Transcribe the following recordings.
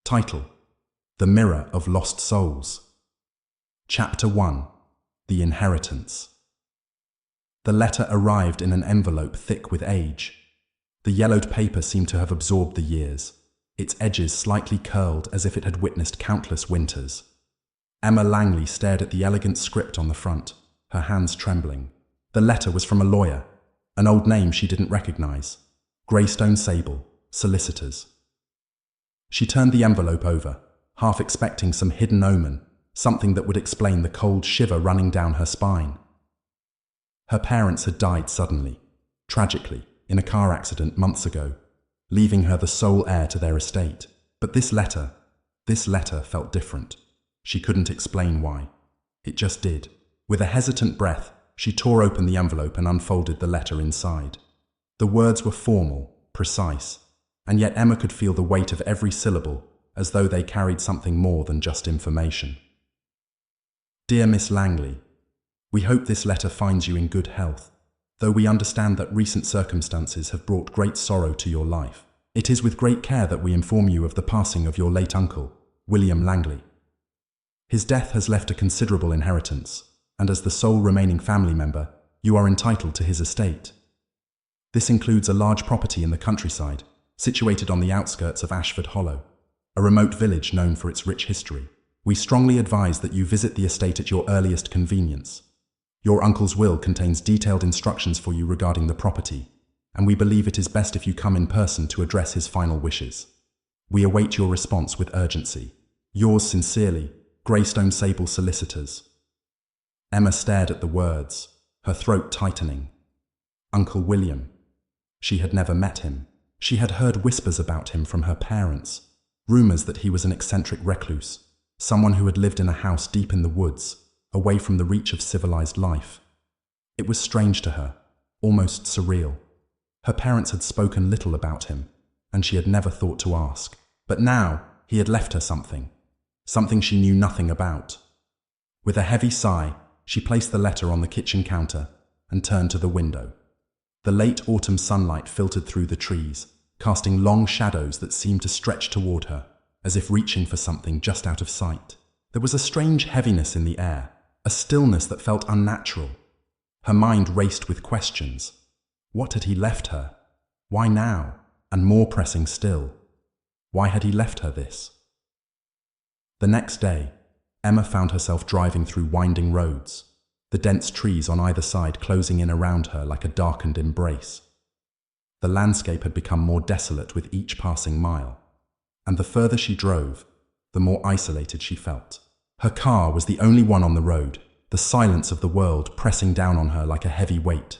Title: The Mirror of Lost Souls. Chapter 1: The Inheritance. The letter arrived in an envelope thick with age. The yellowed paper seemed to have absorbed the years, its edges slightly curled as if it had witnessed countless winters. Emma Langley stared at the elegant script on the front, her hands trembling. The letter was from a lawyer, an old name she didn't recognize: Greystone Sable, Solicitors. She turned the envelope over, half expecting some hidden omen, something that would explain the cold shiver running down her spine. Her parents had died suddenly, tragically, in a car accident months ago, leaving her the sole heir to their estate. But this letter felt different. She couldn't explain why. It just did. With a hesitant breath, she tore open the envelope and unfolded the letter inside. The words were formal, precise, and yet Emma could feel the weight of every syllable, as though they carried something more than just information. Dear Miss Langley, we hope this letter finds you in good health, though we understand that recent circumstances have brought great sorrow to your life. It is with great care that we inform you of the passing of your late uncle, William Langley. His death has left a considerable inheritance, and as the sole remaining family member, you are entitled to his estate. This includes a large property in the countryside, situated on the outskirts of Ashford Hollow, a remote village known for its rich history. We strongly advise that you visit the estate at your earliest convenience. Your uncle's will contains detailed instructions for you regarding the property, and we believe it is best if you come in person to address his final wishes. We await your response with urgency. Yours sincerely, Greystone Sable Solicitors. Emma stared at the words, her throat tightening. Uncle William. She had never met him. She had heard whispers about him from her parents, rumors that he was an eccentric recluse, someone who had lived in a house deep in the woods, away from the reach of civilized life. It was strange to her, almost surreal. Her parents had spoken little about him, and she had never thought to ask. But now, he had left her something she knew nothing about. With a heavy sigh, she placed the letter on the kitchen counter and turned to the window. The late autumn sunlight filtered through the trees, casting long shadows that seemed to stretch toward her, as if reaching for something just out of sight. There was a strange heaviness in the air, a stillness that felt unnatural. Her mind raced with questions. What had he left her? Why now? And more pressing still, why had he left her this? The next day, Emma found herself driving through winding roads, the dense trees on either side closing in around her like a darkened embrace. The landscape had become more desolate with each passing mile, and the further she drove, the more isolated she felt. Her car was the only one on the road, the silence of the world pressing down on her like a heavy weight.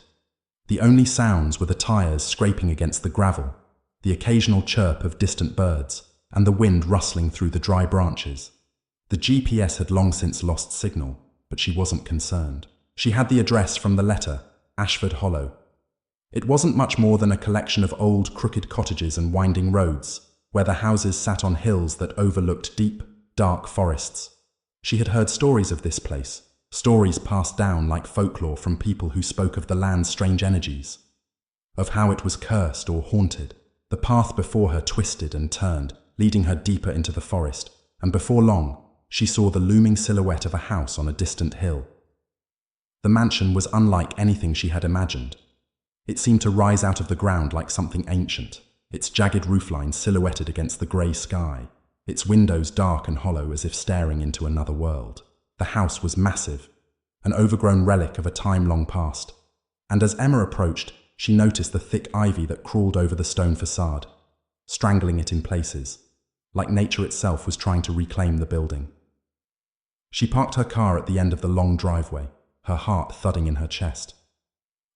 The only sounds were the tires scraping against the gravel, the occasional chirp of distant birds, and the wind rustling through the dry branches. The GPS had long since lost signal, but she wasn't concerned. She had the address from the letter, Ashford Hollow. It wasn't much more than a collection of old, crooked cottages and winding roads, where the houses sat on hills that overlooked deep, dark forests. She had heard stories of this place, stories passed down like folklore from people who spoke of the land's strange energies, of how it was cursed or haunted. The path before her twisted and turned, leading her deeper into the forest, and before long, she saw the looming silhouette of a house on a distant hill. The mansion was unlike anything she had imagined. It seemed to rise out of the ground like something ancient, its jagged roofline silhouetted against the grey sky, its windows dark and hollow as if staring into another world. The house was massive, an overgrown relic of a time long past, and as Emma approached, she noticed the thick ivy that crawled over the stone facade, strangling it in places, like nature itself was trying to reclaim the building. She parked her car at the end of the long driveway, her heart thudding in her chest.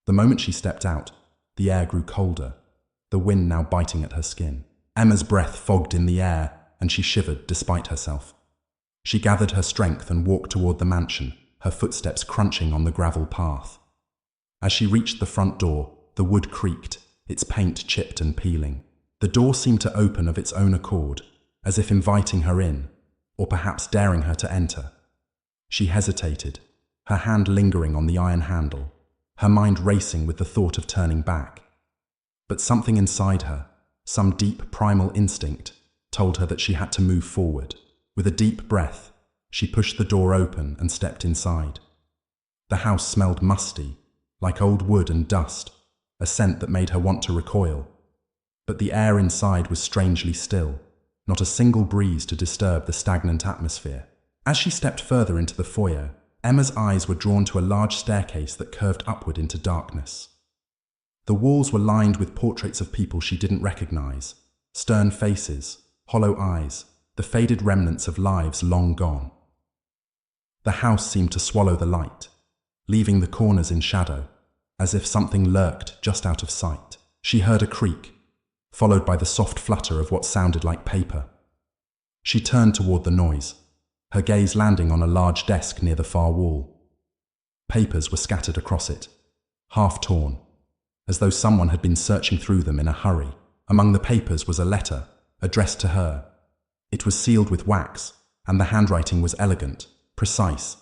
The moment she stepped out, the air grew colder, the wind now biting at her skin. Emma's breath fogged in the air, and she shivered despite herself. She gathered her strength and walked toward the mansion, her footsteps crunching on the gravel path. As she reached the front door, the wood creaked, its paint chipped and peeling. The door seemed to open of its own accord, as if inviting her in, or perhaps daring her to enter. She hesitated, her hand lingering on the iron handle, her mind racing with the thought of turning back. But something inside her, some deep primal instinct, told her that she had to move forward. With a deep breath, she pushed the door open and stepped inside. The house smelled musty, like old wood and dust, a scent that made her want to recoil. But the air inside was strangely still, not a single breeze to disturb the stagnant atmosphere. As she stepped further into the foyer, Emma's eyes were drawn to a large staircase that curved upward into darkness. The walls were lined with portraits of people she didn't recognize, stern faces, hollow eyes, the faded remnants of lives long gone. The house seemed to swallow the light, leaving the corners in shadow, as if something lurked just out of sight. She heard a creak, followed by the soft flutter of what sounded like paper. She turned toward the noise, her gaze landing on a large desk near the far wall. Papers were scattered across it, half torn, as though someone had been searching through them in a hurry. Among the papers was a letter, addressed to her. It was sealed with wax, and the handwriting was elegant, precise,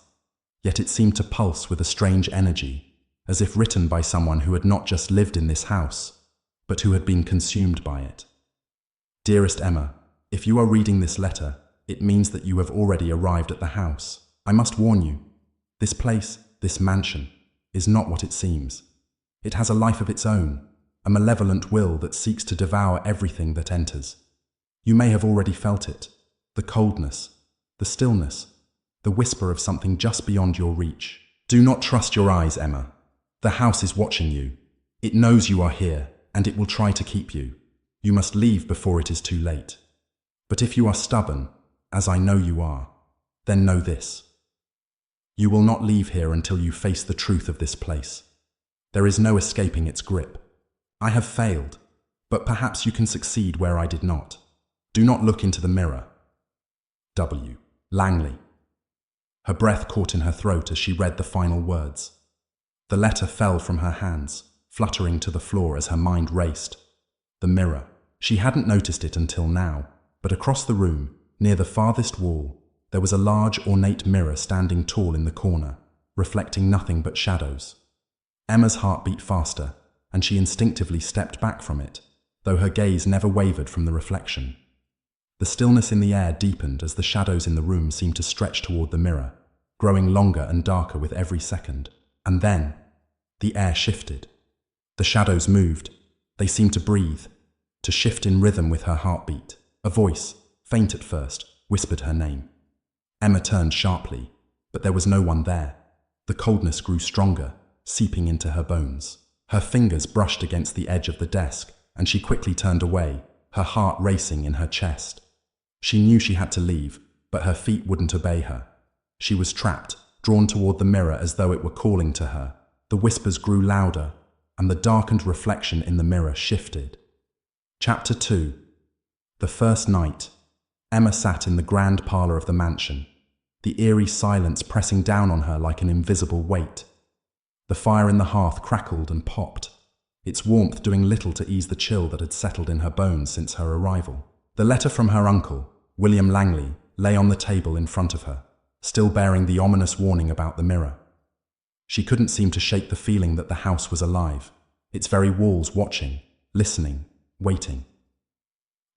yet it seemed to pulse with a strange energy, as if written by someone who had not just lived in this house, but who had been consumed by it. Dearest Emma, if you are reading this letter, it means that you have already arrived at the house. I must warn you, this place, this mansion, is not what it seems. It has a life of its own, a malevolent will that seeks to devour everything that enters. You may have already felt it, the coldness, the stillness, the whisper of something just beyond your reach. Do not trust your eyes, Emma. The house is watching you. It knows you are here, and it will try to keep you. You must leave before it is too late. But if you are stubborn, as I know you are, then know this. You will not leave here until you face the truth of this place. There is no escaping its grip. I have failed, but perhaps you can succeed where I did not. Do not look into the mirror. W. Langley. Her breath caught in her throat as she read the final words. The letter fell from her hands, fluttering to the floor as her mind raced. The mirror. She hadn't noticed it until now, but across the room, near the farthest wall, there was a large, ornate mirror standing tall in the corner, reflecting nothing but shadows. Emma's heart beat faster, and she instinctively stepped back from it, though her gaze never wavered from the reflection. The stillness in the air deepened as the shadows in the room seemed to stretch toward the mirror, growing longer and darker with every second. And then, the air shifted. The shadows moved. They seemed to breathe, to shift in rhythm with her heartbeat. A voice, faint at first, whispered her name. Emma turned sharply, but there was no one there. The coldness grew stronger, seeping into her bones. Her fingers brushed against the edge of the desk, and she quickly turned away, her heart racing in her chest. She knew she had to leave, but her feet wouldn't obey her. She was trapped, drawn toward the mirror as though it were calling to her. The whispers grew louder, and the darkened reflection in the mirror shifted. Chapter 2. The first night. Emma sat in the grand parlor of the mansion, the eerie silence pressing down on her like an invisible weight. The fire in the hearth crackled and popped, its warmth doing little to ease the chill that had settled in her bones since her arrival. The letter from her uncle, William Langley, lay on the table in front of her, still bearing the ominous warning about the mirror. She couldn't seem to shake the feeling that the house was alive, its very walls watching, listening, waiting.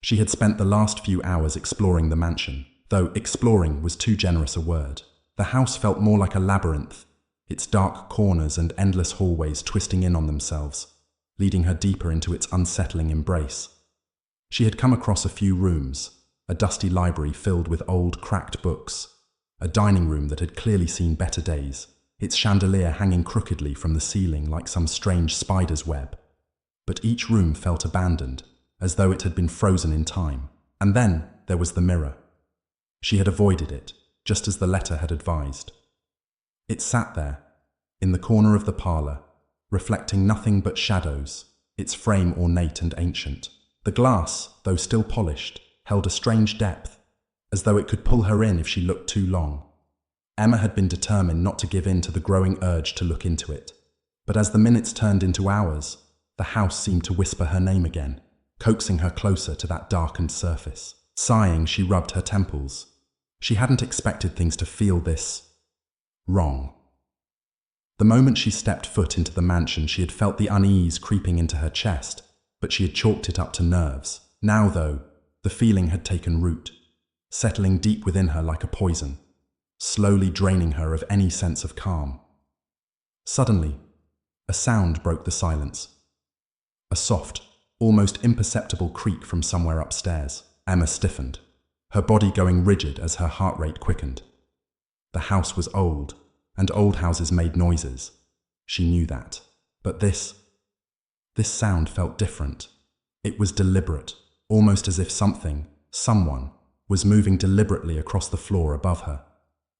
She had spent the last few hours exploring the mansion, though exploring was too generous a word. The house felt more like a labyrinth, its dark corners and endless hallways twisting in on themselves, leading her deeper into its unsettling embrace. She had come across a few rooms, a dusty library filled with old, cracked books, a dining room that had clearly seen better days, its chandelier hanging crookedly from the ceiling like some strange spider's web. But each room felt abandoned, as though it had been frozen in time. And then there was the mirror. She had avoided it, just as the letter had advised. It sat there, in the corner of the parlor, reflecting nothing but shadows, its frame ornate and ancient. The glass, though still polished, held a strange depth, as though it could pull her in if she looked too long. Emma had been determined not to give in to the growing urge to look into it. But as the minutes turned into hours, the house seemed to whisper her name again, coaxing her closer to that darkened surface. Sighing, she rubbed her temples. She hadn't expected things to feel this wrong. The moment she stepped foot into the mansion, she had felt the unease creeping into her chest, but she had chalked it up to nerves. Now, though, The feeling had taken root, settling deep within her like a poison, slowly draining her of any sense of calm. Suddenly, a sound broke the silence. A soft, almost imperceptible creak from somewhere upstairs. Emma stiffened, her body going rigid as her heart rate quickened. The house was old, and old houses made noises. She knew that. But this sound felt different. It was deliberate, almost as if someone, was moving deliberately across the floor above her.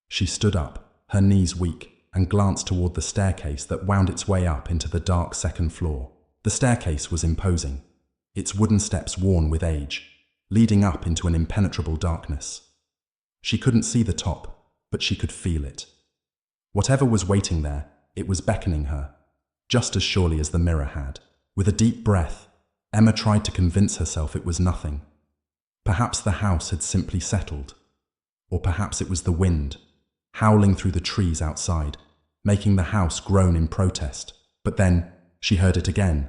She stood up, her knees weak, and glanced toward the staircase that wound its way up into the dark second floor. The staircase was imposing, its wooden steps worn with age, leading up into an impenetrable darkness. She couldn't see the top, but she could feel it. Whatever was waiting there, it was beckoning her, just as surely as the mirror had. With a deep breath, Emma tried to convince herself it was nothing. Perhaps the house had simply settled. Or perhaps it was the wind, howling through the trees outside, making the house groan in protest. But then, she heard it again.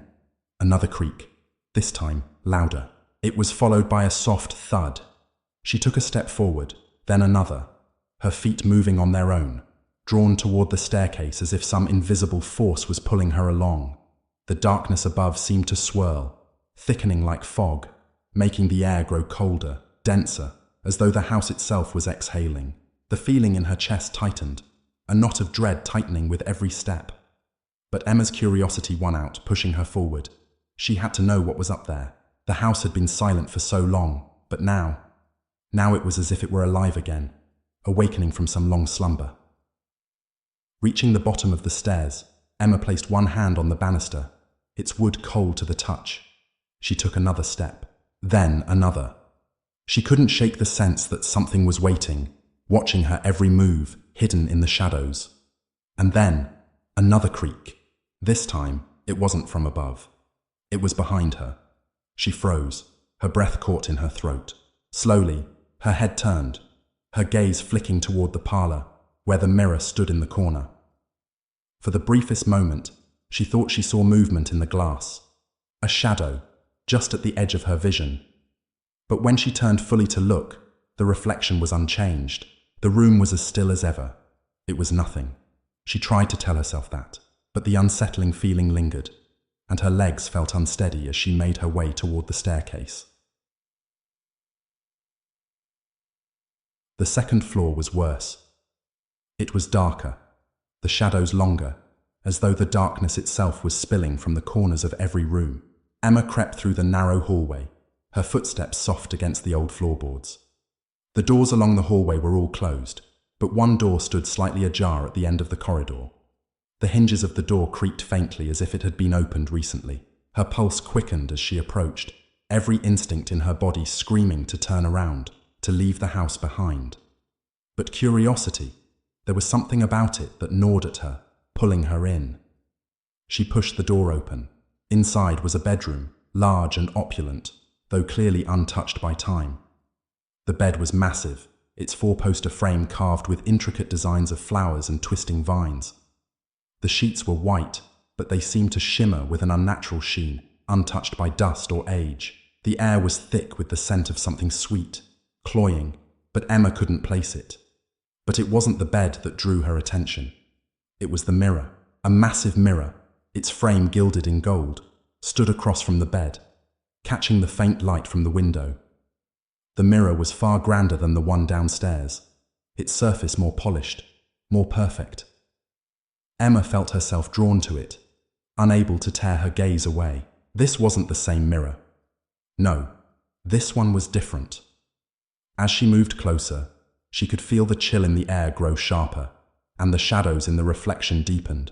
Another creak, this time louder. It was followed by a soft thud. She took a step forward, then another, her feet moving on their own, drawn toward the staircase as if some invisible force was pulling her along. The darkness above seemed to swirl, thickening like fog, making the air grow colder, denser, as though the house itself was exhaling. The feeling in her chest tightened, a knot of dread tightening with every step. But Emma's curiosity won out, pushing her forward. She had to know what was up there. The house had been silent for so long, but now it was as if it were alive again, awakening from some long slumber. Reaching the bottom of the stairs, Emma placed one hand on the banister, its wood cold to the touch. She took another step, then another. She couldn't shake the sense that something was waiting, watching her every move, hidden in the shadows. And then, another creak. This time, it wasn't from above. It was behind her. She froze, her breath caught in her throat. Slowly, her head turned, her gaze flicking toward the parlor, where the mirror stood in the corner. For the briefest moment, she thought she saw movement in the glass, a shadow, just at the edge of her vision. But when she turned fully to look, the reflection was unchanged. The room was as still as ever. It was nothing. She tried to tell herself that, but the unsettling feeling lingered, and her legs felt unsteady as she made her way toward the staircase. The second floor was worse. It was darker, the shadows longer, as though the darkness itself was spilling from the corners of every room. Emma crept through the narrow hallway, her footsteps soft against the old floorboards. The doors along the hallway were all closed, but one door stood slightly ajar at the end of the corridor. The hinges of the door creaked faintly as if it had been opened recently. Her pulse quickened as she approached, every instinct in her body screaming to turn around, to leave the house behind. But curiosity, there was something about it that gnawed at her, pulling her in. She pushed the door open. Inside was a bedroom, large and opulent, though clearly untouched by time. The bed was massive, its four-poster frame carved with intricate designs of flowers and twisting vines. The sheets were white, but they seemed to shimmer with an unnatural sheen, untouched by dust or age. The air was thick with the scent of something sweet, cloying, but Emma couldn't place it. But it wasn't the bed that drew her attention. It was the mirror, a massive mirror, its frame gilded in gold, stood across from the bed, catching the faint light from the window. The mirror was far grander than the one downstairs, its surface more polished, more perfect. Emma felt herself drawn to it, unable to tear her gaze away. This wasn't the same mirror. No, this one was different. As she moved closer, she could feel the chill in the air grow sharper, and the shadows in the reflection deepened,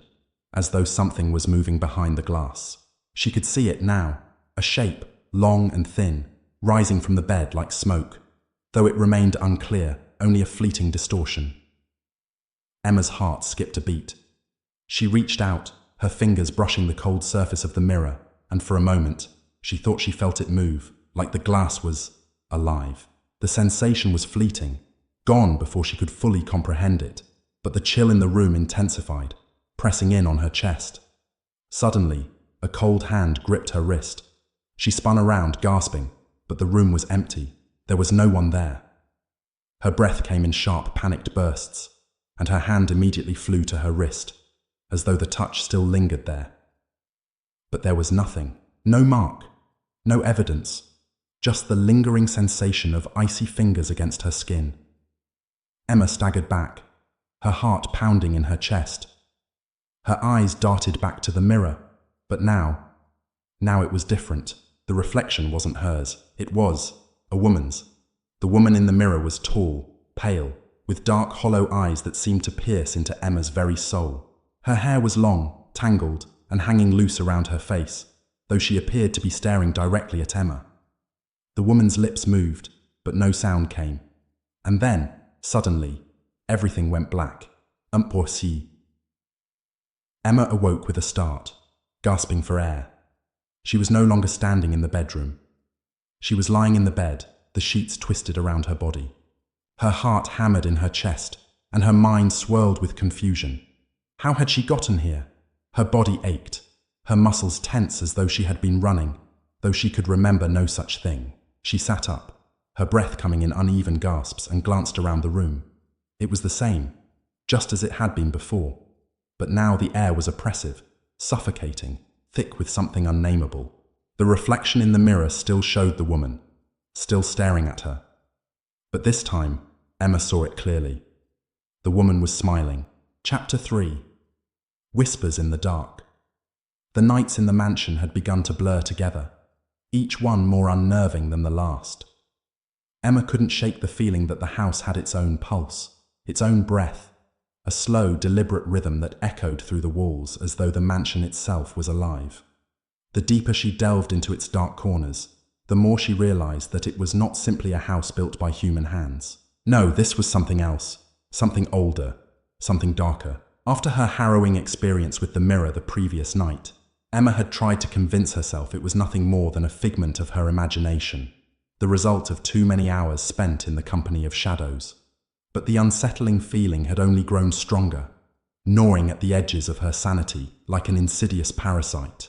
as though something was moving behind the glass. She could see it now, a shape, long and thin, rising from the bed like smoke, though it remained unclear, only a fleeting distortion. Emma's heart skipped a beat. She reached out, her fingers brushing the cold surface of the mirror, and for a moment, she thought she felt it move, like the glass was alive. The sensation was fleeting, gone before she could fully comprehend it, but the chill in the room intensified, pressing in on her chest. Suddenly, a cold hand gripped her wrist. She spun around, gasping, but the room was empty. There was no one there. Her breath came in sharp, panicked bursts, and her hand immediately flew to her wrist, as though the touch still lingered there. But there was nothing, no mark, no evidence, just the lingering sensation of icy fingers against her skin. Emma staggered back, her heart pounding in her chest. Her eyes darted back to the mirror, but now it was different. The reflection wasn't hers, it was a woman's. The woman in the mirror was tall, pale, with dark, hollow eyes that seemed to pierce into Emma's very soul. Her hair was long, tangled, and hanging loose around her face, though she appeared to be staring directly at Emma. The woman's lips moved, but no sound came. And then, suddenly, everything went black. Impossible. Emma awoke with a start, gasping for air. She was no longer standing in the bedroom. She was lying in the bed, the sheets twisted around her body. Her heart hammered in her chest, and her mind swirled with confusion. How had she gotten here? Her body ached, her muscles tense as though she had been running, though she could remember no such thing. She sat up, her breath coming in uneven gasps, and glanced around the room. It was the same, just as it had been before. But now the air was oppressive, suffocating, thick with something unnameable. The reflection in the mirror still showed the woman, still staring at her. But this time, Emma saw it clearly. The woman was smiling. Chapter 3. Whispers in the dark. The nights in the mansion had begun to blur together, each one more unnerving than the last. Emma couldn't shake the feeling that the house had its own pulse, its own breath, a slow, deliberate rhythm that echoed through the walls as though the mansion itself was alive. The deeper she delved into its dark corners, the more she realized that it was not simply a house built by human hands. No, this was something else, something older, something darker. After her harrowing experience with the mirror the previous night, Emma had tried to convince herself it was nothing more than a figment of her imagination, the result of too many hours spent in the company of shadows. But the unsettling feeling had only grown stronger, gnawing at the edges of her sanity like an insidious parasite.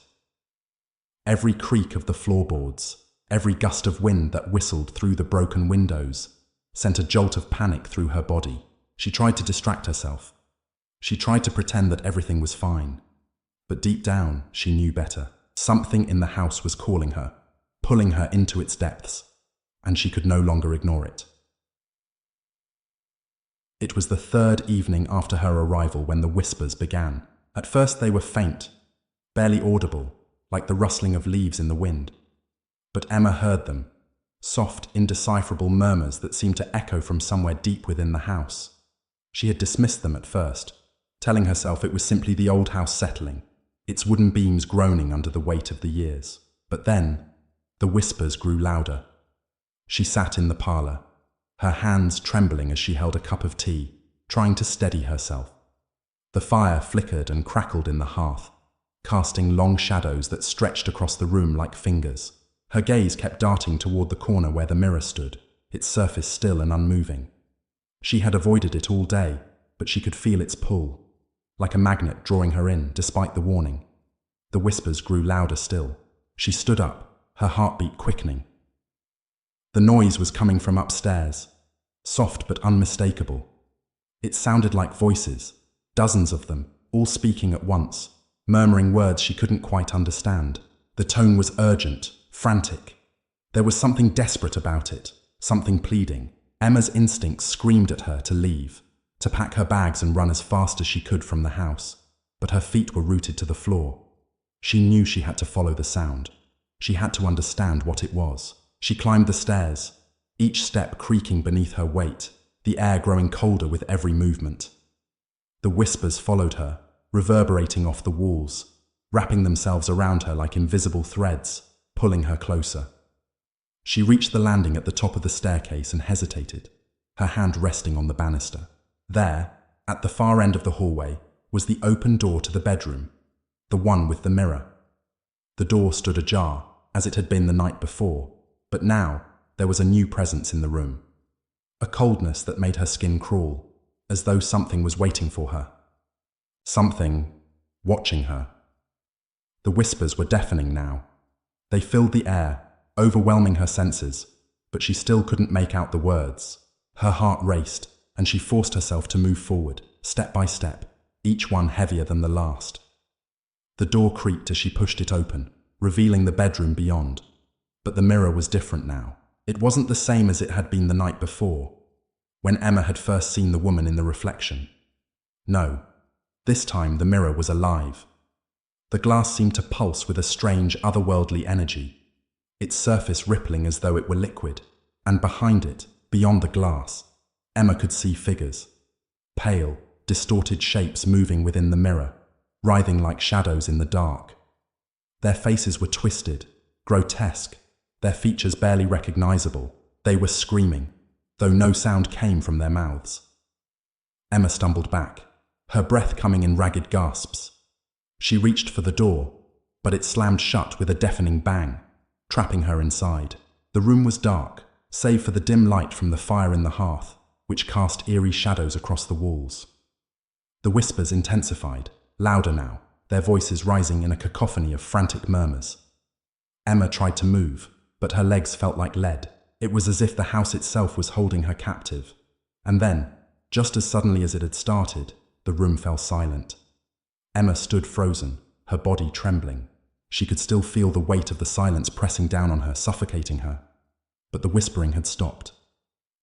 Every creak of the floorboards, every gust of wind that whistled through the broken windows, sent a jolt of panic through her body. She tried to distract herself. She tried to pretend that everything was fine. But deep down, she knew better. Something in the house was calling her, pulling her into its depths, and she could no longer ignore it. It was the third evening after her arrival when the whispers began. At first they were faint, barely audible, like the rustling of leaves in the wind. But Emma heard them, soft, indecipherable murmurs that seemed to echo from somewhere deep within the house. She had dismissed them at first, telling herself it was simply the old house settling, its wooden beams groaning under the weight of the years. But then, the whispers grew louder. She sat in the parlor, her hands trembling as she held a cup of tea, trying to steady herself. The fire flickered and crackled in the hearth, casting long shadows that stretched across the room like fingers. Her gaze kept darting toward the corner where the mirror stood, its surface still and unmoving. She had avoided it all day, but she could feel its pull, like a magnet drawing her in despite the warning. The whispers grew louder still. She stood up, her heartbeat quickening. The noise was coming from upstairs, soft but unmistakable. It sounded like voices, dozens of them, all speaking at once, murmuring words she couldn't quite understand. The tone was urgent, frantic. There was something desperate about it, something pleading. Emma's instincts screamed at her to leave, to pack her bags and run as fast as she could from the house. But her feet were rooted to the floor. She knew she had to follow the sound. She had to understand what it was. She climbed the stairs, each step creaking beneath her weight, the air growing colder with every movement. The whispers followed her, reverberating off the walls, wrapping themselves around her like invisible threads, pulling her closer. She reached the landing at the top of the staircase and hesitated, her hand resting on the banister. There, at the far end of the hallway, was the open door to the bedroom, the one with the mirror. The door stood ajar, as it had been the night before, but now there was a new presence in the room. A coldness that made her skin crawl, as though something was waiting for her. Something watching her. The whispers were deafening now. They filled the air, overwhelming her senses, but she still couldn't make out the words. Her heart raced, and she forced herself to move forward, step by step, each one heavier than the last. The door creaked as she pushed it open, revealing the bedroom beyond. But the mirror was different now. It wasn't the same as it had been the night before, when Emma had first seen the woman in the reflection. No, this time the mirror was alive. The glass seemed to pulse with a strange, otherworldly energy, its surface rippling as though it were liquid, and behind it, beyond the glass, Emma could see figures. Pale, distorted shapes moving within the mirror, writhing like shadows in the dark. Their faces were twisted, grotesque, their features barely recognizable. They were screaming, though no sound came from their mouths. Emma stumbled back, her breath coming in ragged gasps. She reached for the door, but it slammed shut with a deafening bang, trapping her inside. The room was dark, save for the dim light from the fire in the hearth, which cast eerie shadows across the walls. The whispers intensified, louder now, their voices rising in a cacophony of frantic murmurs. Emma tried to move, but her legs felt like lead. It was as if the house itself was holding her captive. And then, just as suddenly as it had started, the room fell silent. Emma stood frozen, her body trembling. She could still feel the weight of the silence pressing down on her, suffocating her. But the whispering had stopped.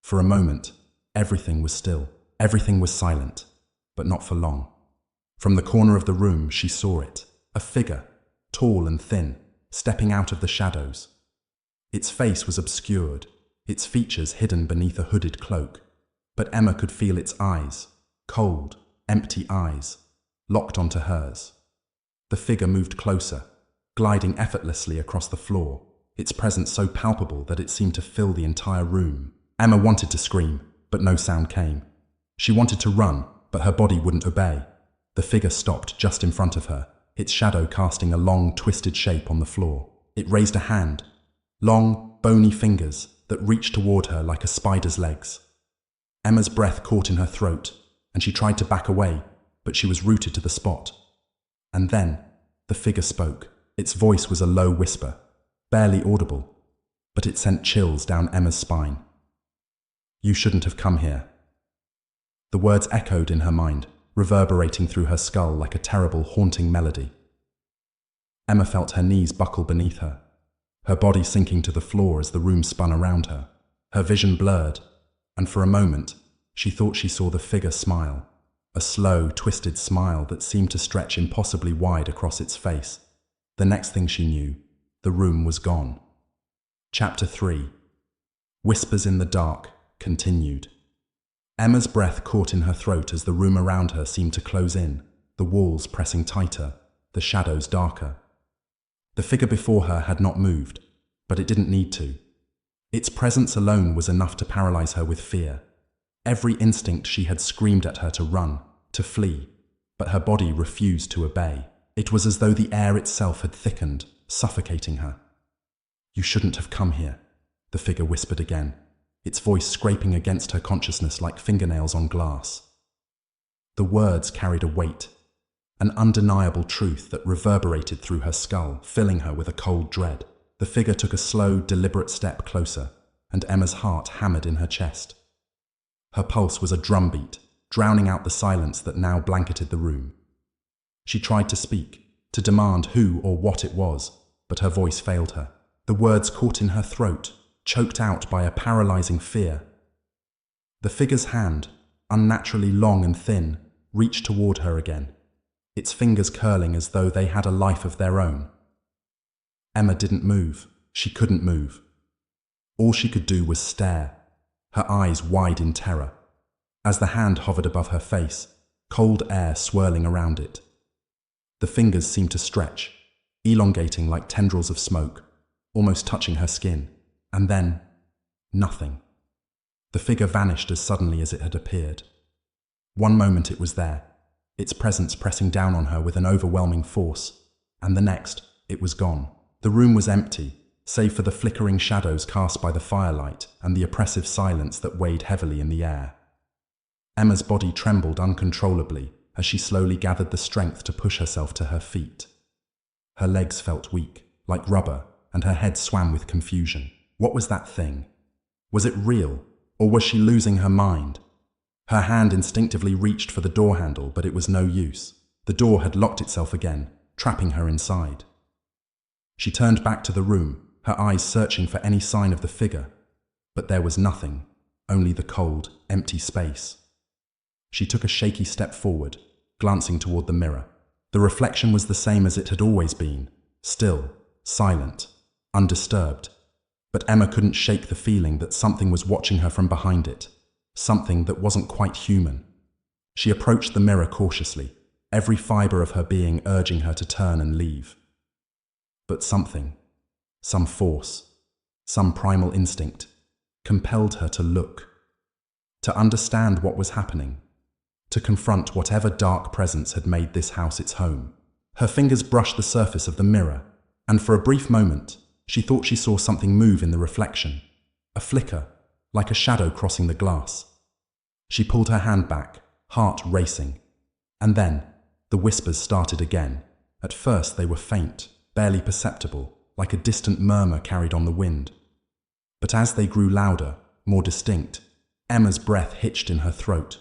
For a moment, everything was still. Everything was silent, but not for long. From the corner of the room, she saw it, a figure, tall and thin, stepping out of the shadows. Its face was obscured, its features hidden beneath a hooded cloak, but Emma could feel its eyes, cold, empty eyes, locked onto hers. The figure moved closer, gliding effortlessly across the floor, its presence so palpable that it seemed to fill the entire room. Emma wanted to scream, but no sound came. She wanted to run, but her body wouldn't obey. The figure stopped just in front of her, its shadow casting a long, twisted shape on the floor. It raised a hand, long, bony fingers that reached toward her like a spider's legs. Emma's breath caught in her throat, and she tried to back away, but she was rooted to the spot. And then, the figure spoke. Its voice was a low whisper, barely audible, but it sent chills down Emma's spine. "You shouldn't have come here." The words echoed in her mind, reverberating through her skull like a terrible, haunting melody. Emma felt her knees buckle beneath her, her body sinking to the floor as the room spun around her. Her vision blurred, and for a moment, she thought she saw the figure smile, a slow, twisted smile that seemed to stretch impossibly wide across its face. The next thing she knew, the room was gone. Chapter 3. Whispers in the Dark continued. Emma's breath caught in her throat as the room around her seemed to close in, the walls pressing tighter, the shadows darker. The figure before her had not moved, but it didn't need to. Its presence alone was enough to paralyze her with fear. Every instinct she had screamed at her to run, to flee, but her body refused to obey. It was as though the air itself had thickened, suffocating her. "You shouldn't have come here," the figure whispered again, its voice scraping against her consciousness like fingernails on glass. The words carried a weight, an undeniable truth that reverberated through her skull, filling her with a cold dread. The figure took a slow, deliberate step closer, and Emma's heart hammered in her chest. Her pulse was a drumbeat, drowning out the silence that now blanketed the room. She tried to speak, to demand who or what it was, but her voice failed her. The words caught in her throat, choked out by a paralyzing fear. The figure's hand, unnaturally long and thin, reached toward her again, its fingers curling as though they had a life of their own. Emma didn't move. She couldn't move. All she could do was stare, her eyes wide in terror. As the hand hovered above her face, cold air swirling around it. The fingers seemed to stretch, elongating like tendrils of smoke, almost touching her skin. And then, nothing. The figure vanished as suddenly as it had appeared. One moment it was there, its presence pressing down on her with an overwhelming force, and the next, it was gone. The room was empty, save for the flickering shadows cast by the firelight and the oppressive silence that weighed heavily in the air. Emma's body trembled uncontrollably as she slowly gathered the strength to push herself to her feet. Her legs felt weak, like rubber, and her head swam with confusion. What was that thing? Was it real, or was she losing her mind? Her hand instinctively reached for the door handle, but it was no use. The door had locked itself again, trapping her inside. She turned back to the room, her eyes searching for any sign of the figure, but there was nothing, only the cold, empty space. She took a shaky step forward, glancing toward the mirror. The reflection was the same as it had always been, still, silent, undisturbed. But Emma couldn't shake the feeling that something was watching her from behind it, something that wasn't quite human. She approached the mirror cautiously, every fiber of her being urging her to turn and leave. But something, some force, some primal instinct, compelled her to look, to understand what was happening, to confront whatever dark presence had made this house its home. Her fingers brushed the surface of the mirror, and for a brief moment, she thought she saw something move in the reflection, a flicker, like a shadow crossing the glass. She pulled her hand back, heart racing. And then, the whispers started again. At first they were faint, barely perceptible, like a distant murmur carried on the wind. But as they grew louder, more distinct, Emma's breath hitched in her throat.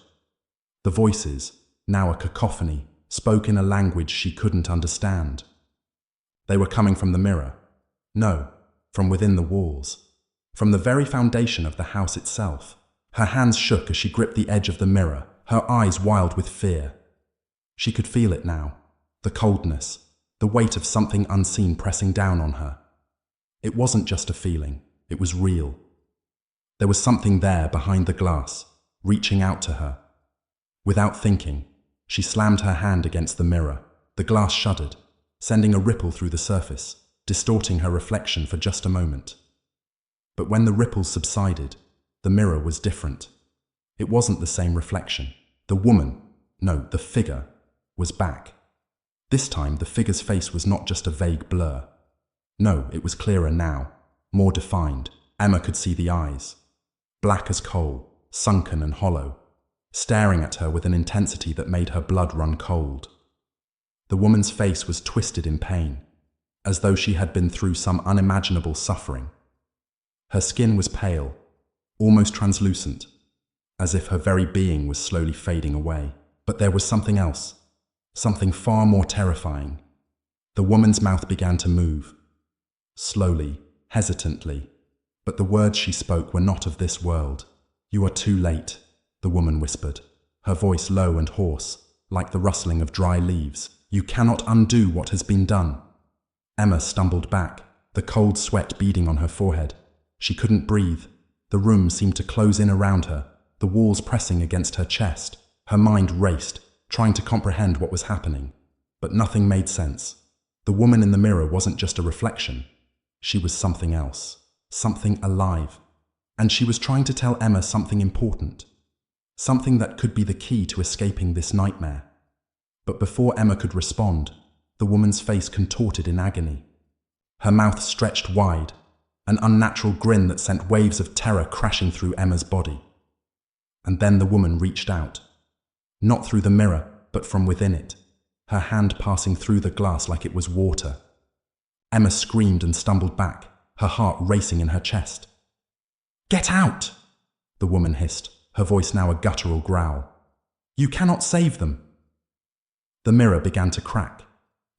The voices, now a cacophony, spoke in a language she couldn't understand. They were coming from the mirror. No, from within the walls. From the very foundation of the house itself. Her hands shook as she gripped the edge of the mirror, her eyes wild with fear. She could feel it now, the coldness, the weight of something unseen pressing down on her. It wasn't just a feeling, it was real. There was something there behind the glass, reaching out to her. Without thinking, she slammed her hand against the mirror. The glass shuddered, sending a ripple through the surface, distorting her reflection for just a moment. But when the ripples subsided, the mirror was different. It wasn't the same reflection. The woman, no, the figure, was back. This time, the figure's face was not just a vague blur. No, it was clearer now, more defined. Emma could see the eyes, black as coal, sunken and hollow, staring at her with an intensity that made her blood run cold. The woman's face was twisted in pain, as though she had been through some unimaginable suffering. Her skin was pale, almost translucent, as if her very being was slowly fading away. But there was something else, something far more terrifying. The woman's mouth began to move, slowly, hesitantly, but the words she spoke were not of this world. "You are too late," the woman whispered, her voice low and hoarse, like the rustling of dry leaves. "You cannot undo what has been done." Emma stumbled back, the cold sweat beading on her forehead. She couldn't breathe. The room seemed to close in around her, the walls pressing against her chest. Her mind raced, trying to comprehend what was happening. But nothing made sense. The woman in the mirror wasn't just a reflection. She was something else, something alive. And she was trying to tell Emma something important, something that could be the key to escaping this nightmare. But before Emma could respond, the woman's face contorted in agony. Her mouth stretched wide, an unnatural grin that sent waves of terror crashing through Emma's body. And then the woman reached out. Not through the mirror, but from within it, her hand passing through the glass like it was water. Emma screamed and stumbled back, her heart racing in her chest. "Get out!" the woman hissed, her voice now a guttural growl. "You cannot save them." The mirror began to crack,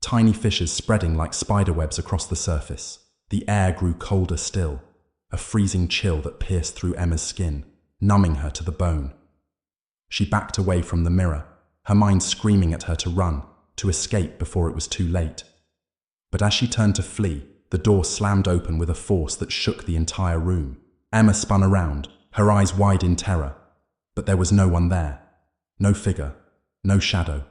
tiny fissures spreading like spiderwebs across the surface. The air grew colder still, a freezing chill that pierced through Emma's skin, numbing her to the bone. She backed away from the mirror, her mind screaming at her to run, to escape before it was too late. But as she turned to flee, the door slammed open with a force that shook the entire room. Emma spun around, her eyes wide in terror. But there was no one there. No figure, no shadow.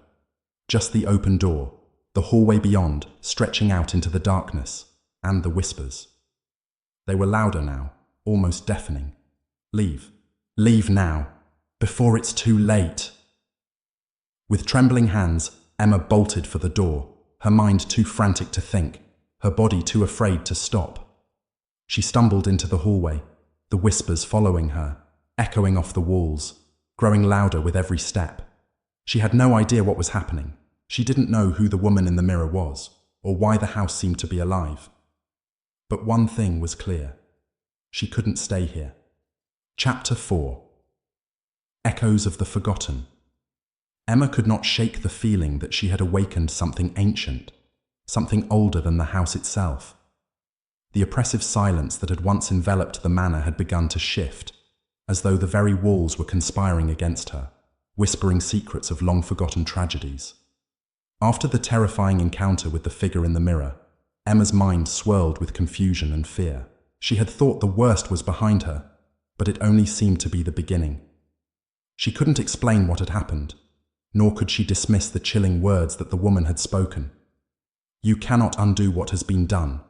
Just the open door, the hallway beyond, stretching out into the darkness, and the whispers. They were louder now, almost deafening. "Leave. Leave now, before it's too late." With trembling hands, Emma bolted for the door, her mind too frantic to think, her body too afraid to stop. She stumbled into the hallway, the whispers following her, echoing off the walls, growing louder with every step. She had no idea what was happening. She didn't know who the woman in the mirror was, or why the house seemed to be alive. But one thing was clear. She couldn't stay here. Chapter 4. Echoes of the Forgotten. Emma could not shake the feeling that she had awakened something ancient, something older than the house itself. The oppressive silence that had once enveloped the manor had begun to shift, as though the very walls were conspiring against her, whispering secrets of long-forgotten tragedies. After the terrifying encounter with the figure in the mirror, Emma's mind swirled with confusion and fear. She had thought the worst was behind her, but it only seemed to be the beginning. She couldn't explain what had happened, nor could she dismiss the chilling words that the woman had spoken. "You cannot undo what has been done."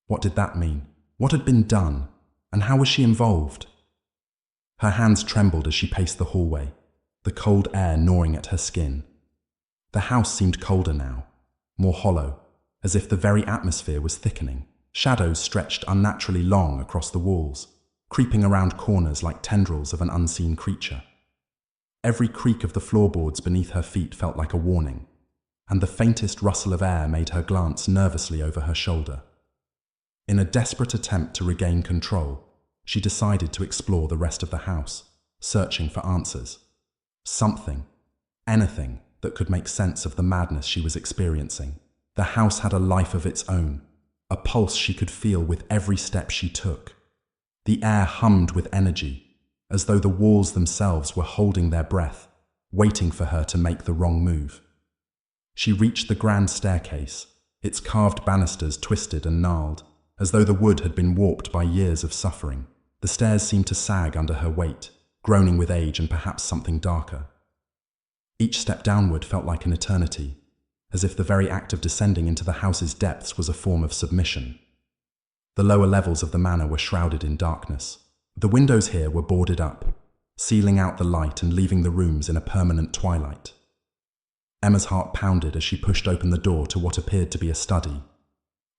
What did that mean? What had been done? And how was she involved? Her hands trembled as she paced the hallway, the cold air gnawing at her skin. The house seemed colder now, more hollow, as if the very atmosphere was thickening. Shadows stretched unnaturally long across the walls, creeping around corners like tendrils of an unseen creature. Every creak of the floorboards beneath her feet felt like a warning, and the faintest rustle of air made her glance nervously over her shoulder. In a desperate attempt to regain control, she decided to explore the rest of the house, searching for answers. Something, anything, that could make sense of the madness she was experiencing. The house had a life of its own, a pulse she could feel with every step she took. The air hummed with energy, as though the walls themselves were holding their breath, waiting for her to make the wrong move. She reached the grand staircase, its carved banisters twisted and gnarled, as though the wood had been warped by years of suffering. The stairs seemed to sag under her weight, groaning with age and perhaps something darker. Each step downward felt like an eternity, as if the very act of descending into the house's depths was a form of submission. The lower levels of the manor were shrouded in darkness. The windows here were boarded up, sealing out the light and leaving the rooms in a permanent twilight. Emma's heart pounded as she pushed open the door to what appeared to be a study.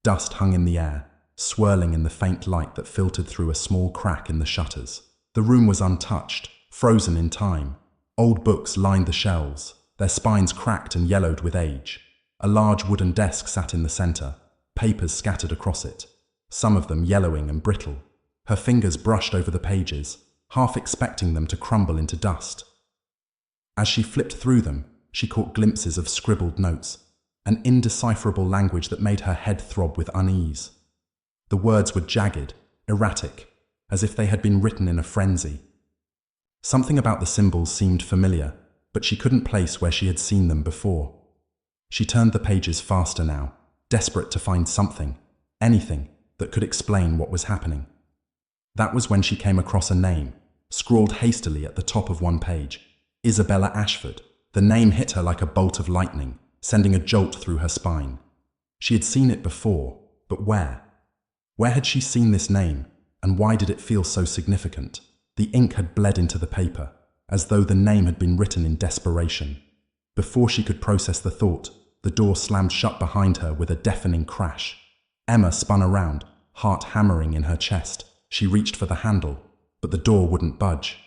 Dust hung in the air, swirling in the faint light that filtered through a small crack in the shutters. The room was untouched, frozen in time. Old books lined the shelves, their spines cracked and yellowed with age. A large wooden desk sat in the center, papers scattered across it, some of them yellowing and brittle. Her fingers brushed over the pages, half expecting them to crumble into dust. As she flipped through them, she caught glimpses of scribbled notes, an indecipherable language that made her head throb with unease. The words were jagged, erratic, as if they had been written in a frenzy. Something about the symbols seemed familiar, but she couldn't place where she had seen them before. She turned the pages faster now, desperate to find something, anything, that could explain what was happening. That was when she came across a name, scrawled hastily at the top of one page. Isabella Ashford. The name hit her like a bolt of lightning, sending a jolt through her spine. She had seen it before, but where? Where had she seen this name, and why did it feel so significant? The ink had bled into the paper, as though the name had been written in desperation. Before she could process the thought, the door slammed shut behind her with a deafening crash. Emma spun around, heart hammering in her chest. She reached for the handle, but the door wouldn't budge.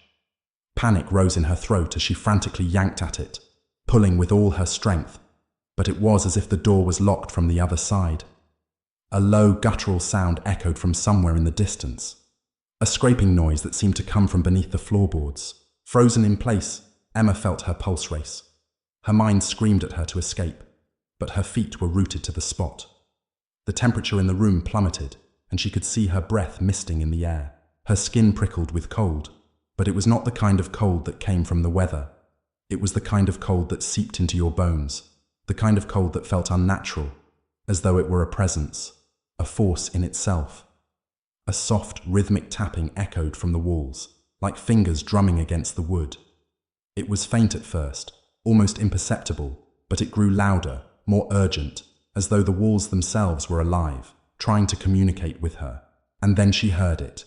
Panic rose in her throat as she frantically yanked at it, pulling with all her strength, but it was as if the door was locked from the other side. A low, guttural sound echoed from somewhere in the distance, a scraping noise that seemed to come from beneath the floorboards. Frozen in place, Emma felt her pulse race. Her mind screamed at her to escape, but her feet were rooted to the spot. The temperature in the room plummeted, and she could see her breath misting in the air. Her skin prickled with cold, but it was not the kind of cold that came from the weather. It was the kind of cold that seeped into your bones, the kind of cold that felt unnatural, as though it were a presence, a force in itself. A soft, rhythmic tapping echoed from the walls, like fingers drumming against the wood. It was faint at first, almost imperceptible, but it grew louder, more urgent, as though the walls themselves were alive, trying to communicate with her. And then she heard it.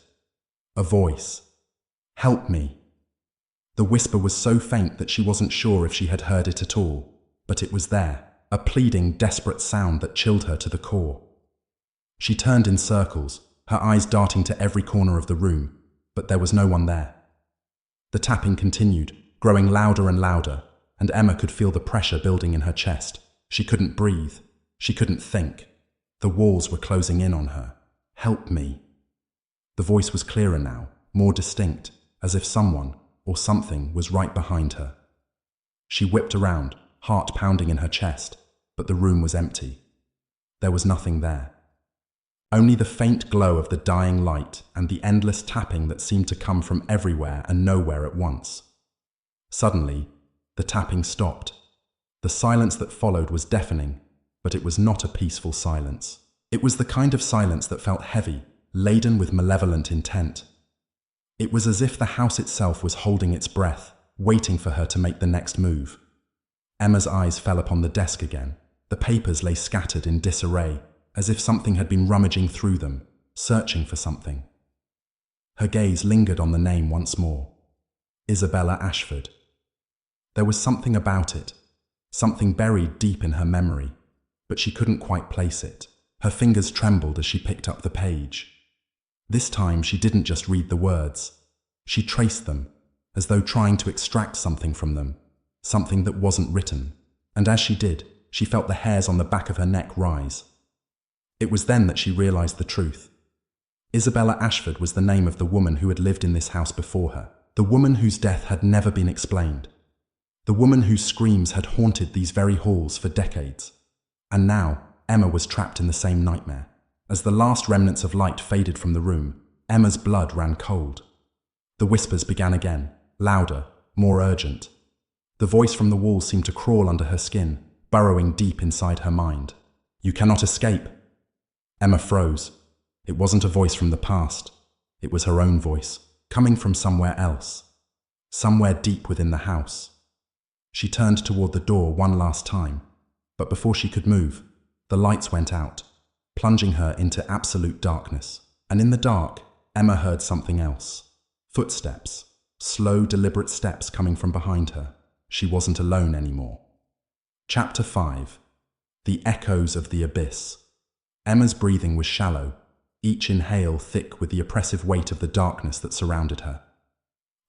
A voice. "Help me." The whisper was so faint that she wasn't sure if she had heard it at all, but it was there, a pleading, desperate sound that chilled her to the core. She turned in circles, her eyes darting to every corner of the room, but there was no one there. The tapping continued, growing louder and louder, and Emma could feel the pressure building in her chest. She couldn't breathe. She couldn't think. The walls were closing in on her. "Help me." The voice was clearer now, more distinct, as if someone or something was right behind her. She whipped around, heart pounding in her chest, but the room was empty. There was nothing there. Only the faint glow of the dying light and the endless tapping that seemed to come from everywhere and nowhere at once. Suddenly, the tapping stopped. The silence that followed was deafening, but it was not a peaceful silence. It was the kind of silence that felt heavy, laden with malevolent intent. It was as if the house itself was holding its breath, waiting for her to make the next move. Emma's eyes fell upon the desk again. The papers lay scattered in disarray, as if something had been rummaging through them, searching for something. Her gaze lingered on the name once more. Isabella Ashford. There was something about it, something buried deep in her memory, but she couldn't quite place it. Her fingers trembled as she picked up the page. This time she didn't just read the words. She traced them, as though trying to extract something from them, something that wasn't written. And as she did, she felt the hairs on the back of her neck rise. It was then that she realized the truth. Isabella Ashford was the name of the woman who had lived in this house before her, the woman whose death had never been explained, the woman whose screams had haunted these very halls for decades. And now, Emma was trapped in the same nightmare. As the last remnants of light faded from the room, Emma's blood ran cold. The whispers began again, louder, more urgent. The voice from the wall seemed to crawl under her skin, burrowing deep inside her mind. "You cannot escape." Emma froze. It wasn't a voice from the past. It was her own voice, coming from somewhere else, somewhere deep within the house. She turned toward the door one last time, but before she could move, the lights went out, plunging her into absolute darkness. And in the dark, Emma heard something else. Footsteps, slow, deliberate steps coming from behind her. She wasn't alone anymore. Chapter 5. The Echoes of the Abyss. Emma's breathing was shallow, each inhale thick with the oppressive weight of the darkness that surrounded her.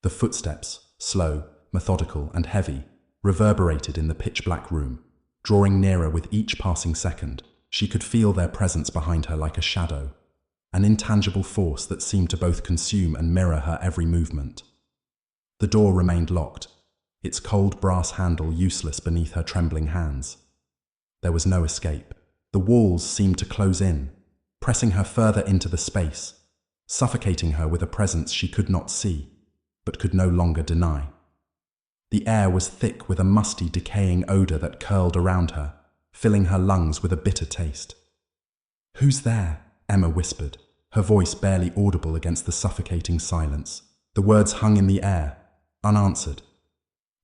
The footsteps, slow, methodical, and heavy, reverberated in the pitch-black room, drawing nearer with each passing second. She could feel their presence behind her like a shadow, an intangible force that seemed to both consume and mirror her every movement. The door remained locked, its cold brass handle useless beneath her trembling hands. There was no escape. The walls seemed to close in, pressing her further into the space, suffocating her with a presence she could not see, but could no longer deny. The air was thick with a musty, decaying odor that curled around her, filling her lungs with a bitter taste. "Who's there?" Emma whispered, her voice barely audible against the suffocating silence. The words hung in the air, unanswered.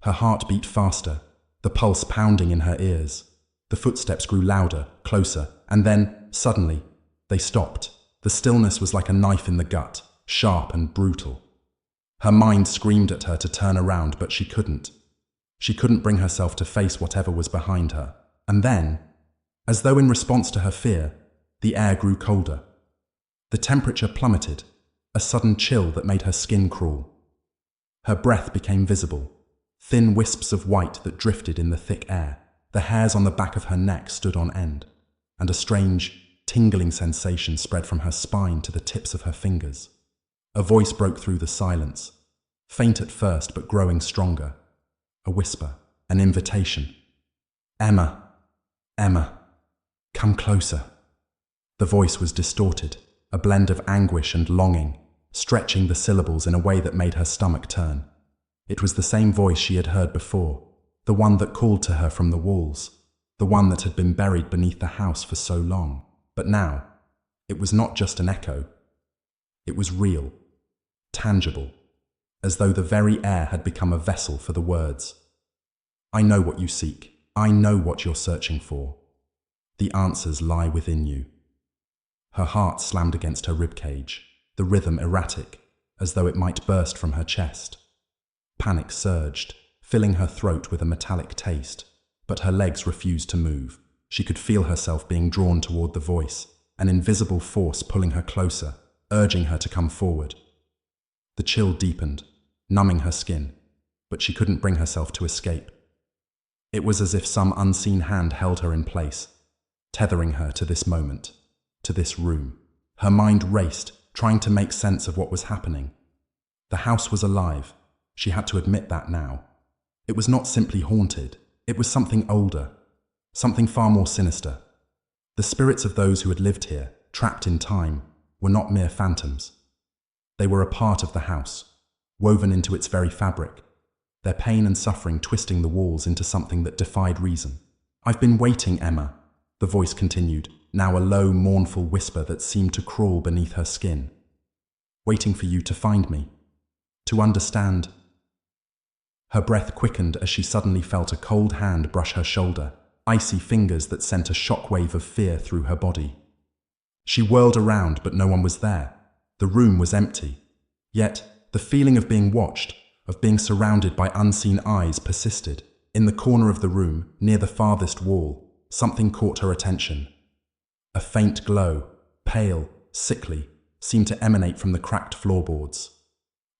Her heart beat faster, the pulse pounding in her ears. The footsteps grew louder, closer, and then, suddenly, they stopped. The stillness was like a knife in the gut, sharp and brutal. Her mind screamed at her to turn around, but she couldn't. She couldn't bring herself to face whatever was behind her. And then, as though in response to her fear, the air grew colder. The temperature plummeted, a sudden chill that made her skin crawl. Her breath became visible, thin wisps of white that drifted in the thick air. The hairs on the back of her neck stood on end, and a strange, tingling sensation spread from her spine to the tips of her fingers. A voice broke through the silence, faint at first but growing stronger. A whisper, an invitation. "Emma, Emma, come closer." The voice was distorted, a blend of anguish and longing, stretching the syllables in a way that made her stomach turn. It was the same voice she had heard before, the one that called to her from the walls, the one that had been buried beneath the house for so long. But now, it was not just an echo. It was real, tangible, as though the very air had become a vessel for the words. "I know what you seek. I know what you're searching for. The answers lie within you." Her heart slammed against her ribcage, the rhythm erratic, as though it might burst from her chest. Panic surged, filling her throat with a metallic taste, but her legs refused to move. She could feel herself being drawn toward the voice, an invisible force pulling her closer, urging her to come forward. The chill deepened, numbing her skin, but she couldn't bring herself to escape. It was as if some unseen hand held her in place, tethering her to this moment. to this room. Her mind raced, trying to make sense of what was happening. The house was alive. She had to admit that now. It was not simply haunted. It was something older, something far more sinister. The spirits of those who had lived here, trapped in time, were not mere phantoms. They were a part of the house, woven into its very fabric, their pain and suffering twisting the walls into something that defied reason. "I've been waiting, Emma," the voice continued, now a low, mournful whisper that seemed to crawl beneath her skin. "Waiting for you to find me, to understand." Her breath quickened as she suddenly felt a cold hand brush her shoulder, icy fingers that sent a shockwave of fear through her body. She whirled around, but no one was there. The room was empty. Yet, the feeling of being watched, of being surrounded by unseen eyes, persisted. In the corner of the room, near the farthest wall, something caught her attention. A faint glow, pale, sickly, seemed to emanate from the cracked floorboards.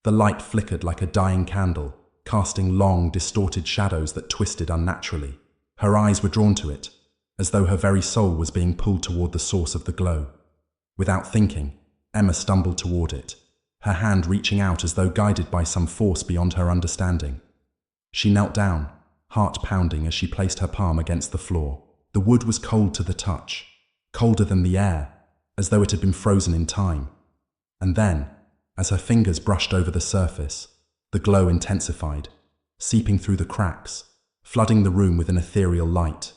The light flickered like a dying candle, casting long, distorted shadows that twisted unnaturally. Her eyes were drawn to it, as though her very soul was being pulled toward the source of the glow. Without thinking, Emma stumbled toward it, her hand reaching out as though guided by some force beyond her understanding. She knelt down, heart pounding as she placed her palm against the floor. The wood was cold to the touch, colder than the air, as though it had been frozen in time. And then, as her fingers brushed over the surface, the glow intensified, seeping through the cracks, flooding the room with an ethereal light.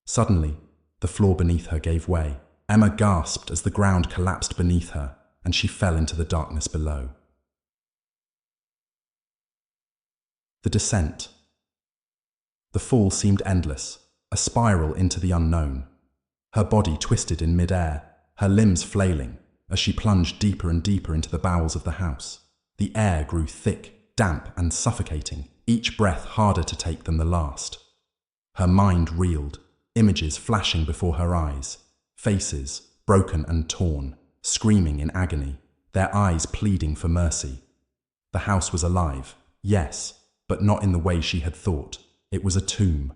Suddenly, the floor beneath her gave way. Emma gasped as the ground collapsed beneath her, and she fell into the darkness below. The descent. The fall seemed endless, a spiral into the unknown. Her body twisted in mid-air, her limbs flailing, as she plunged deeper and deeper into the bowels of the house. The air grew thick, damp, and suffocating, each breath harder to take than the last. Her mind reeled, images flashing before her eyes, faces, broken and torn, screaming in agony, their eyes pleading for mercy. The house was alive, yes, but not in the way she had thought. It was a tomb,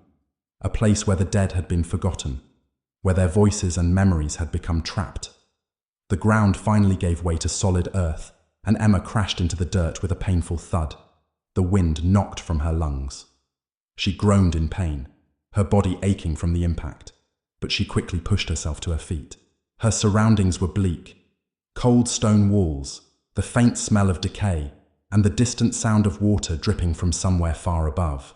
a place where the dead had been forgotten, where their voices and memories had become trapped. The ground finally gave way to solid earth, and Emma crashed into the dirt with a painful thud. The wind knocked from her lungs. She groaned in pain, her body aching from the impact, but she quickly pushed herself to her feet. Her surroundings were bleak. Cold stone walls, the faint smell of decay, and the distant sound of water dripping from somewhere far above.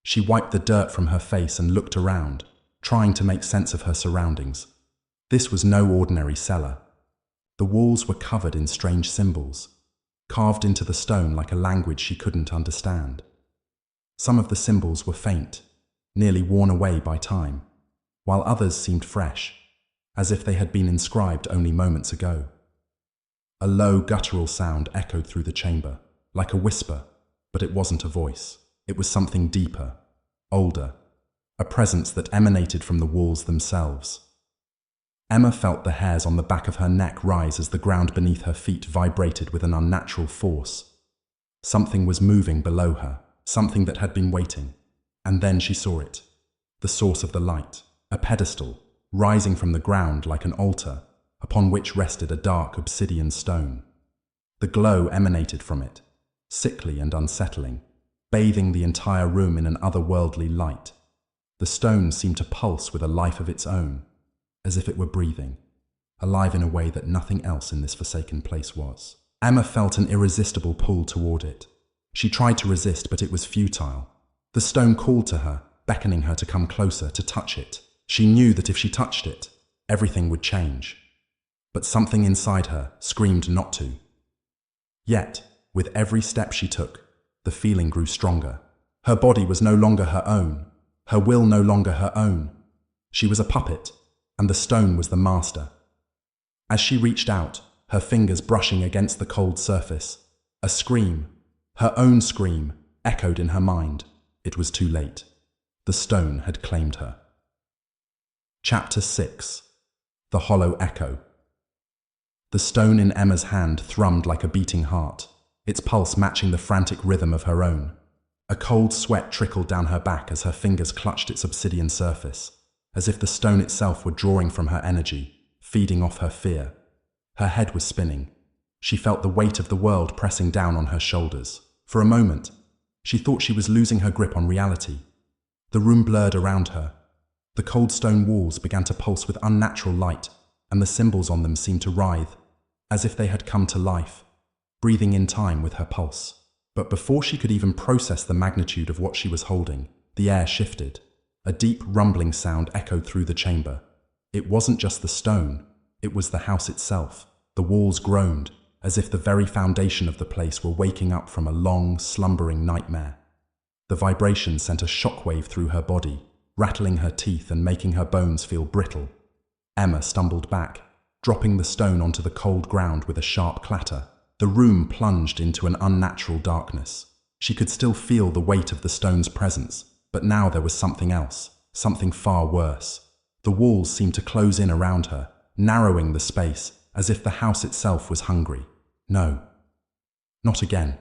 She wiped the dirt from her face and looked around, trying to make sense of her surroundings. This was no ordinary cellar. The walls were covered in strange symbols, carved into the stone like a language she couldn't understand. Some of the symbols were faint, nearly worn away by time, while others seemed fresh, as if they had been inscribed only moments ago. A low, guttural sound echoed through the chamber, like a whisper, but it wasn't a voice. It was something deeper, older, a presence that emanated from the walls themselves. Emma felt the hairs on the back of her neck rise as the ground beneath her feet vibrated with an unnatural force. Something was moving below her, something that had been waiting. And then she saw it, the source of the light, a pedestal, rising from the ground like an altar, upon which rested a dark obsidian stone. The glow emanated from it, sickly and unsettling, bathing the entire room in an otherworldly light. The stone seemed to pulse with a life of its own, as if it were breathing, alive in a way that nothing else in this forsaken place was. Emma felt an irresistible pull toward it. She tried to resist, but it was futile. The stone called to her, beckoning her to come closer, to touch it. She knew that if she touched it, everything would change. But something inside her screamed not to. Yet, with every step she took, the feeling grew stronger. Her body was no longer her own, her will no longer her own. She was a puppet, and the stone was the master. As she reached out, her fingers brushing against the cold surface, a scream, her own scream, echoed in her mind. It was too late. The stone had claimed her. Chapter 6. The Hollow Echo. The stone in Emma's hand thrummed like a beating heart, its pulse matching the frantic rhythm of her own. A cold sweat trickled down her back as her fingers clutched its obsidian surface, as if the stone itself were drawing from her energy, feeding off her fear. Her head was spinning. She felt the weight of the world pressing down on her shoulders. For a moment, she thought she was losing her grip on reality. The room blurred around her. The cold stone walls began to pulse with unnatural light, and the symbols on them seemed to writhe, as if they had come to life, breathing in time with her pulse. But before she could even process the magnitude of what she was holding, the air shifted. A deep rumbling sound echoed through the chamber. It wasn't just the stone, it was the house itself. The walls groaned, as if the very foundation of the place were waking up from a long, slumbering nightmare. The vibration sent a shockwave through her body, rattling her teeth and making her bones feel brittle. Emma stumbled back, dropping the stone onto the cold ground with a sharp clatter. The room plunged into an unnatural darkness. She could still feel the weight of the stone's presence, but now there was something else, something far worse. The walls seemed to close in around her, narrowing the space, as if the house itself was hungry. No, not again.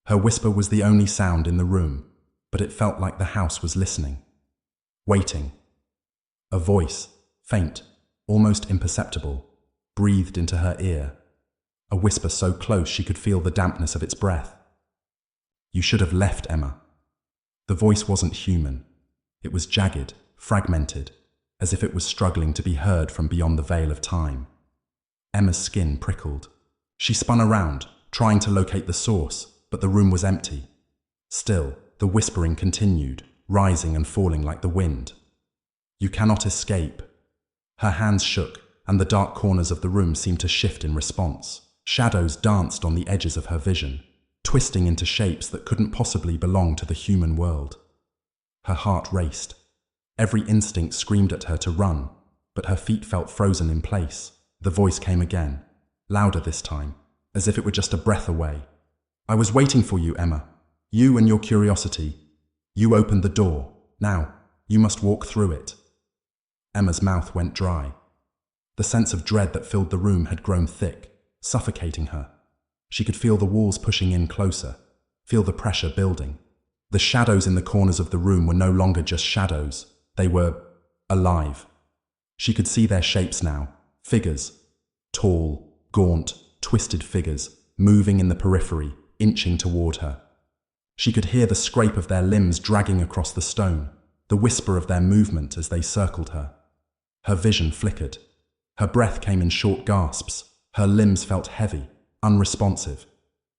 Her whisper was the only sound in the room, but it felt like the house was listening, waiting. A voice, faint, almost imperceptible, breathed into her ear. A whisper so close she could feel the dampness of its breath. "You should have left, Emma." The voice wasn't human. It was jagged, fragmented, as if it was struggling to be heard from beyond the veil of time. Emma's skin prickled. She spun around, trying to locate the source, but the room was empty. Still, the whispering continued, rising and falling like the wind. "You cannot escape." Her hands shook, and the dark corners of the room seemed to shift in response. Shadows danced on the edges of her vision, twisting into shapes that couldn't possibly belong to the human world. Her heart raced. Every instinct screamed at her to run, but her feet felt frozen in place. The voice came again, louder this time, as if it were just a breath away. "I was waiting for you, Emma. You and your curiosity. You opened the door. Now, you must walk through it." Emma's mouth went dry. The sense of dread that filled the room had grown thick, suffocating her. She could feel the walls pushing in closer, feel the pressure building. The shadows in the corners of the room were no longer just shadows. They were alive. She could see their shapes now, figures, tall, gaunt, twisted figures, moving in the periphery, inching toward her. She could hear the scrape of their limbs dragging across the stone, the whisper of their movement as they circled her. Her vision flickered. Her breath came in short gasps. Her limbs felt heavy, unresponsive,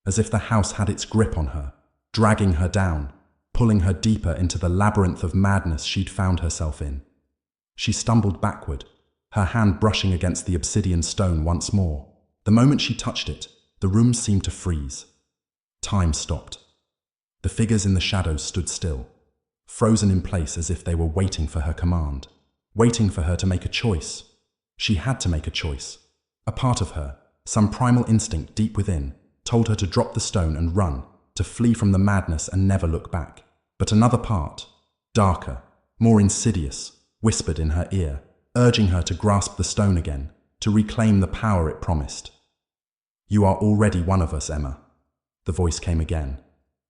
as if the house had its grip on her, dragging her down, pulling her deeper into the labyrinth of madness she'd found herself in. She stumbled backward, her hand brushing against the obsidian stone once more. The moment she touched it, the room seemed to freeze. Time stopped. The figures in the shadows stood still, frozen in place as if they were waiting for her command, waiting for her to make a choice. She had to make a choice. A part of her, some primal instinct deep within, told her to drop the stone and run, to flee from the madness and never look back. But another part, darker, more insidious, whispered in her ear, urging her to grasp the stone again, to reclaim the power it promised. "You are already one of us, Emma." The voice came again,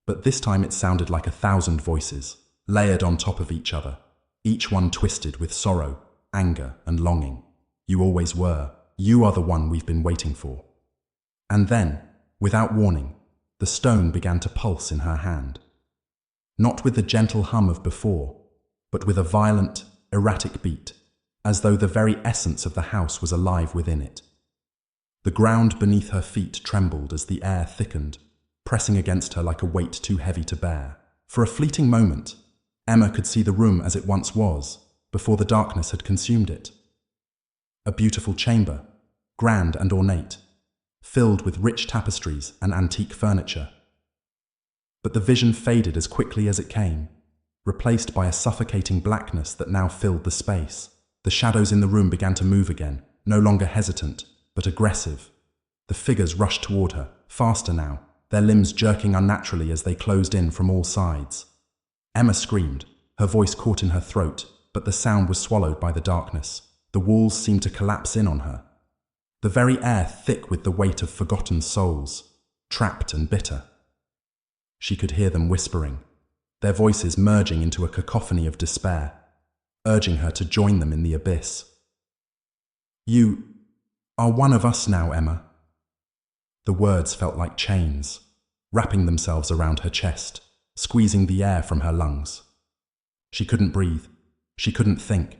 but this time it sounded like 1,000 voices, layered on top of each other, each one twisted with sorrow, anger, and longing. "You always were. You are the one we've been waiting for." And then, without warning, the stone began to pulse in her hand. Not with the gentle hum of before, but with a violent, erratic beat, as though the very essence of the house was alive within it. The ground beneath her feet trembled as the air thickened, pressing against her like a weight too heavy to bear. For a fleeting moment, Emma could see the room as it once was, before the darkness had consumed it. A beautiful chamber, grand and ornate, filled with rich tapestries and antique furniture. But the vision faded as quickly as it came, replaced by a suffocating blackness that now filled the space. The shadows in the room began to move again, no longer hesitant, but aggressive. The figures rushed toward her, faster now, their limbs jerking unnaturally as they closed in from all sides. Emma screamed, her voice caught in her throat, but the sound was swallowed by the darkness. The walls seemed to collapse in on her, the very air thick with the weight of forgotten souls, trapped and bitter. She could hear them whispering, their voices merging into a cacophony of despair, urging her to join them in the abyss. You are one of us now, Emma. The words felt like chains, wrapping themselves around her chest, squeezing the air from her lungs. She couldn't breathe. She couldn't think.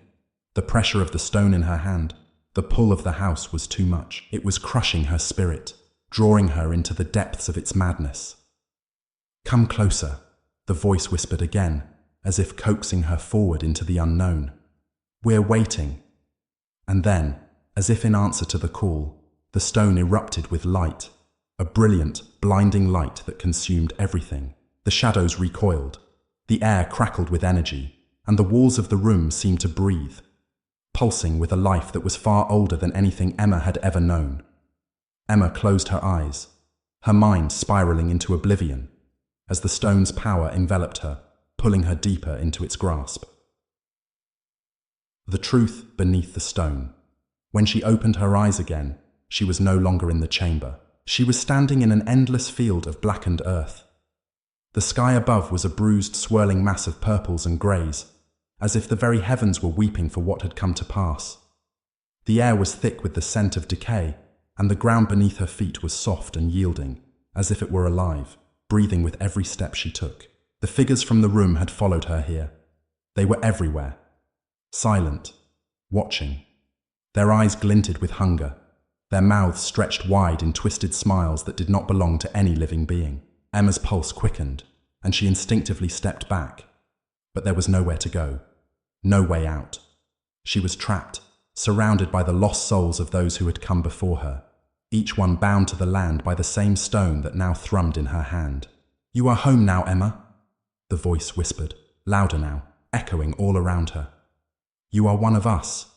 The pressure of the stone in her hand, the pull of the house was too much. It was crushing her spirit, drawing her into the depths of its madness. Come closer, the voice whispered again, as if coaxing her forward into the unknown. We're waiting. And then, as if in answer to the call, the stone erupted with light, a brilliant, blinding light that consumed everything. The shadows recoiled, the air crackled with energy, and the walls of the room seemed to breathe, pulsing with a life that was far older than anything Emma had ever known. Emma closed her eyes, her mind spiraling into oblivion, as the stone's power enveloped her, pulling her deeper into its grasp. The truth beneath the stone. When she opened her eyes again, she was no longer in the chamber. She was standing in an endless field of blackened earth. The sky above was a bruised, swirling mass of purples and greys, as if the very heavens were weeping for what had come to pass. The air was thick with the scent of decay, and the ground beneath her feet was soft and yielding, as if it were alive, breathing with every step she took. The figures from the room had followed her here. They were everywhere, silent, watching. Their eyes glinted with hunger, their mouths stretched wide in twisted smiles that did not belong to any living being. Emma's pulse quickened, and she instinctively stepped back. But there was nowhere to go, no way out. She was trapped, surrounded by the lost souls of those who had come before her, each one bound to the land by the same stone that now thrummed in her hand. You are home now, Emma, the voice whispered, louder now, echoing all around her. You are one of us.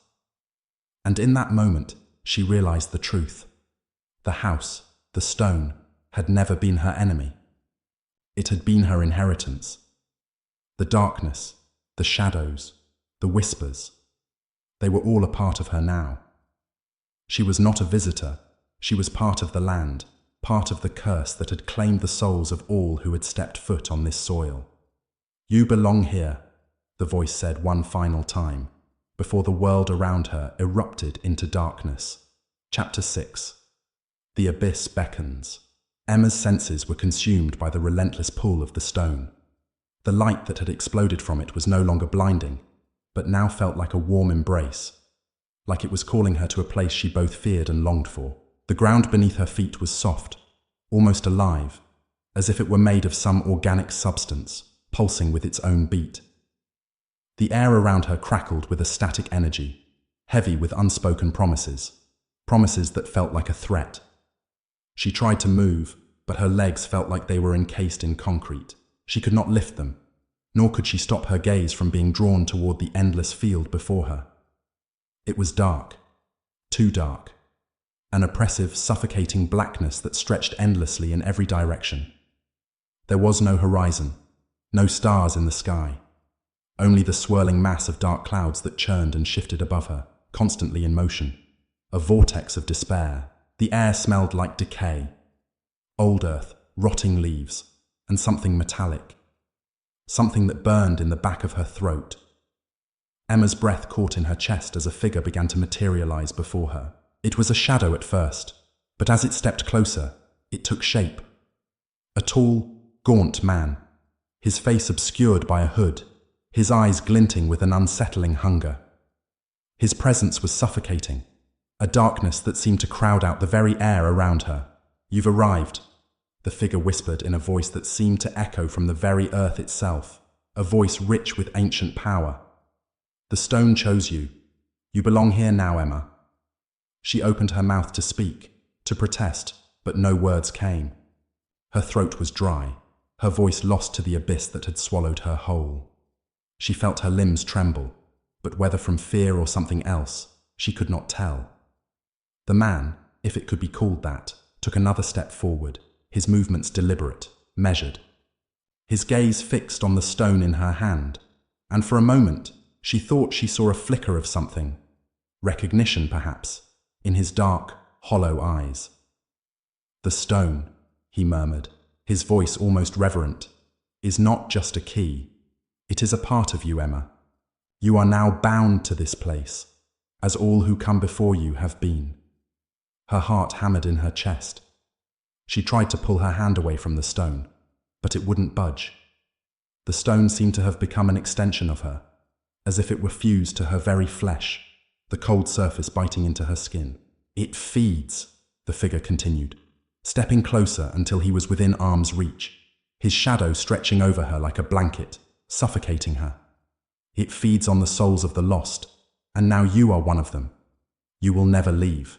And in that moment, she realized the truth. The house, the stone, had never been her enemy. It had been her inheritance. The darkness, the shadows, the whispers, they were all a part of her now. She was not a visitor, she was part of the land, part of the curse that had claimed the souls of all who had stepped foot on this soil. You belong here, the voice said one final time, before the world around her erupted into darkness. Chapter 6. The abyss beckons. Emma's senses were consumed by the relentless pull of the stone. The light that had exploded from it was no longer blinding, but now felt like a warm embrace, like it was calling her to a place she both feared and longed for. The ground beneath her feet was soft, almost alive, as if it were made of some organic substance, pulsing with its own beat. The air around her crackled with a static energy, heavy with unspoken promises, promises that felt like a threat. She tried to move, but her legs felt like they were encased in concrete. She could not lift them, nor could she stop her gaze from being drawn toward the endless field before her. It was dark, too dark, an oppressive, suffocating blackness that stretched endlessly in every direction. There was no horizon, no stars in the sky, only the swirling mass of dark clouds that churned and shifted above her, constantly in motion. A vortex of despair. The air smelled like decay, old earth, rotting leaves, and something metallic, something that burned in the back of her throat. Emma's breath caught in her chest as a figure began to materialize before her. It was a shadow at first, but as it stepped closer, it took shape. A tall, gaunt man, his face obscured by a hood, his eyes glinting with an unsettling hunger. His presence was suffocating, a darkness that seemed to crowd out the very air around her. You've arrived, the figure whispered in a voice that seemed to echo from the very earth itself, a voice rich with ancient power. The stone chose you. You belong here now, Emma. She opened her mouth to speak, to protest, but no words came. Her throat was dry, her voice lost to the abyss that had swallowed her whole. She felt her limbs tremble, but whether from fear or something else, she could not tell. The man, if it could be called that, took another step forward, his movements deliberate, measured. His gaze fixed on the stone in her hand, and for a moment she thought she saw a flicker of something, recognition perhaps, in his dark, hollow eyes. The stone, he murmured, his voice almost reverent, is not just a key. It is a part of you, Emma. You are now bound to this place, as all who come before you have been." Her heart hammered in her chest. She tried to pull her hand away from the stone, but it wouldn't budge. The stone seemed to have become an extension of her, as if it were fused to her very flesh, the cold surface biting into her skin. "It feeds," the figure continued, stepping closer until he was within arm's reach, his shadow stretching over her like a blanket, suffocating her. "It feeds on the souls of the lost, and now you are one of them. You will never leave."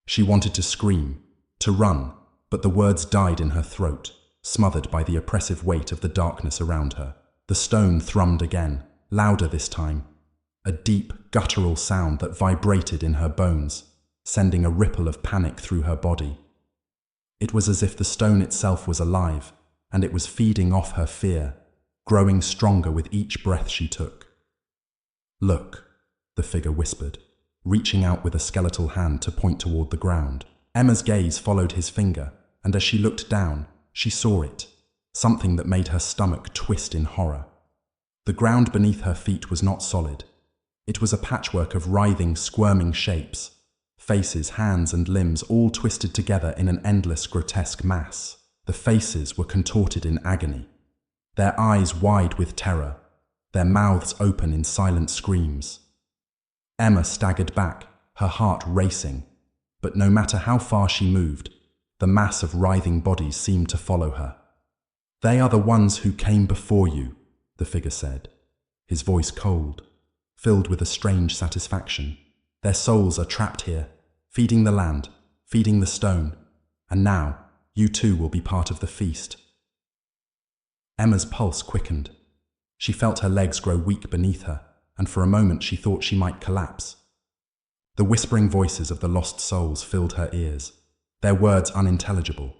She wanted to scream, to run, but the words died in her throat, smothered by the oppressive weight of the darkness around her. The stone thrummed again, louder this time, a deep, guttural sound that vibrated in her bones, sending a ripple of panic through her body. It was as if the stone itself was alive, and it was feeding off her fear, growing stronger with each breath she took. "Look," the figure whispered, reaching out with a skeletal hand to point toward the ground. Emma's gaze followed his finger, and as she looked down, she saw it, something that made her stomach twist in horror. The ground beneath her feet was not solid. It was a patchwork of writhing, squirming shapes, faces, hands, and limbs all twisted together in an endless, grotesque mass. The faces were contorted in agony, their eyes wide with terror, their mouths open in silent screams. Emma staggered back, her heart racing, but no matter how far she moved, the mass of writhing bodies seemed to follow her. "They are the ones who came before you," the figure said, his voice cold, filled with a strange satisfaction. "Their souls are trapped here, feeding the land, feeding the stone, and now you too will be part of the feast." Emma's pulse quickened. She felt her legs grow weak beneath her, and for a moment she thought she might collapse. The whispering voices of the lost souls filled her ears, their words unintelligible,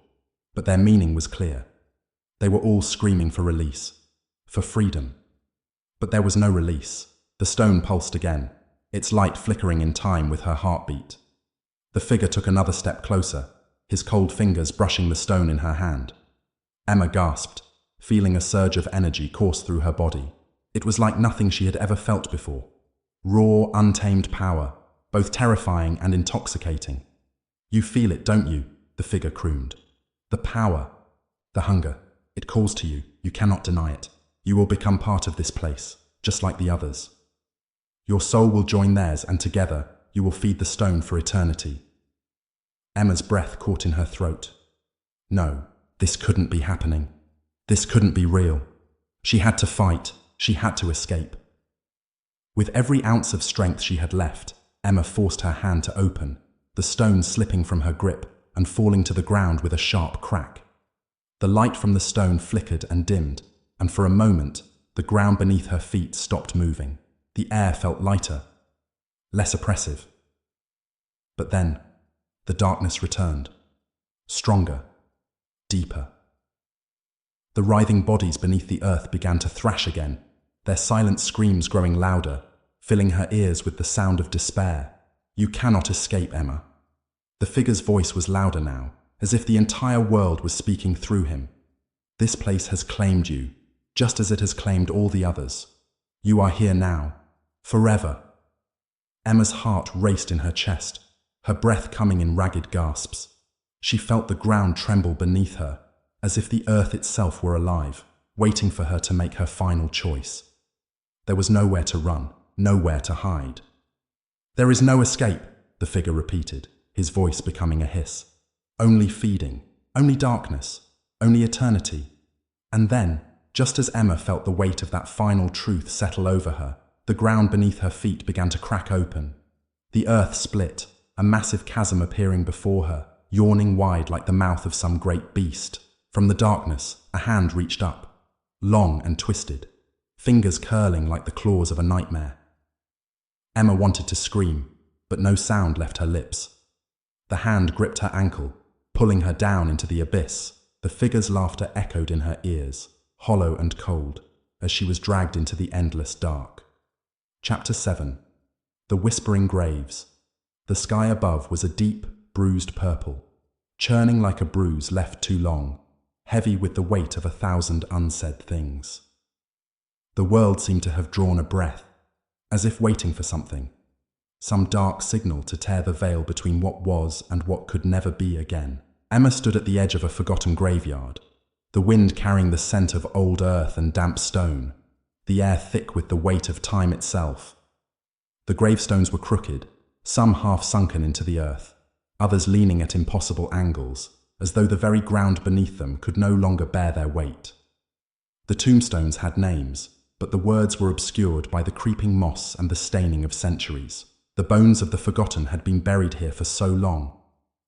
but their meaning was clear. They were all screaming for release, for freedom. But there was no release. The stone pulsed again, its light flickering in time with her heartbeat. The figure took another step closer, his cold fingers brushing the stone in her hand. Emma gasped, feeling a surge of energy course through her body. It was like nothing she had ever felt before. Raw, untamed power, both terrifying and intoxicating. "You feel it, don't you?" the figure crooned. "The power, the hunger, it calls to you. You cannot deny it. You will become part of this place, just like the others. Your soul will join theirs, and together you will feed the stone for eternity." Emma's breath caught in her throat. No, this couldn't be happening. This couldn't be real. She had to fight. She had to escape. With every ounce of strength she had left, Emma forced her hand to open, the stone slipping from her grip and falling to the ground with a sharp crack. The light from the stone flickered and dimmed, and for a moment, the ground beneath her feet stopped moving. The air felt lighter, less oppressive. But then, the darkness returned, stronger, deeper. The writhing bodies beneath the earth began to thrash again, their silent screams growing louder, filling her ears with the sound of despair. "You cannot escape, Emma." The figure's voice was louder now, as if the entire world was speaking through him. "This place has claimed you, just as it has claimed all the others. You are here now, forever." Emma's heart raced in her chest, her breath coming in ragged gasps. She felt the ground tremble beneath her, as if the earth itself were alive, waiting for her to make her final choice. There was nowhere to run, nowhere to hide. "There is no escape," the figure repeated, his voice becoming a hiss. "Only feeding, only darkness, only eternity." And then, just as Emma felt the weight of that final truth settle over her, the ground beneath her feet began to crack open. The earth split, a massive chasm appearing before her, yawning wide like the mouth of some great beast. From the darkness, a hand reached up, long and twisted, fingers curling like the claws of a nightmare. Emma wanted to scream, but no sound left her lips. The hand gripped her ankle, pulling her down into the abyss. The figure's laughter echoed in her ears, hollow and cold, as she was dragged into the endless dark. Chapter 7. The Whispering Graves. The sky above was a deep, bruised purple, churning like a bruise left too long, heavy with the weight of 1,000 unsaid things. The world seemed to have drawn a breath, as if waiting for something. some dark signal to tear the veil between what was and what could never be again. Emma stood at the edge of a forgotten graveyard, the wind carrying the scent of old earth and damp stone, the air thick with the weight of time itself. The gravestones were crooked, some half sunken into the earth, others leaning at impossible angles, as though the very ground beneath them could no longer bear their weight. The tombstones had names, but the words were obscured by the creeping moss and the staining of centuries. The bones of the forgotten had been buried here for so long,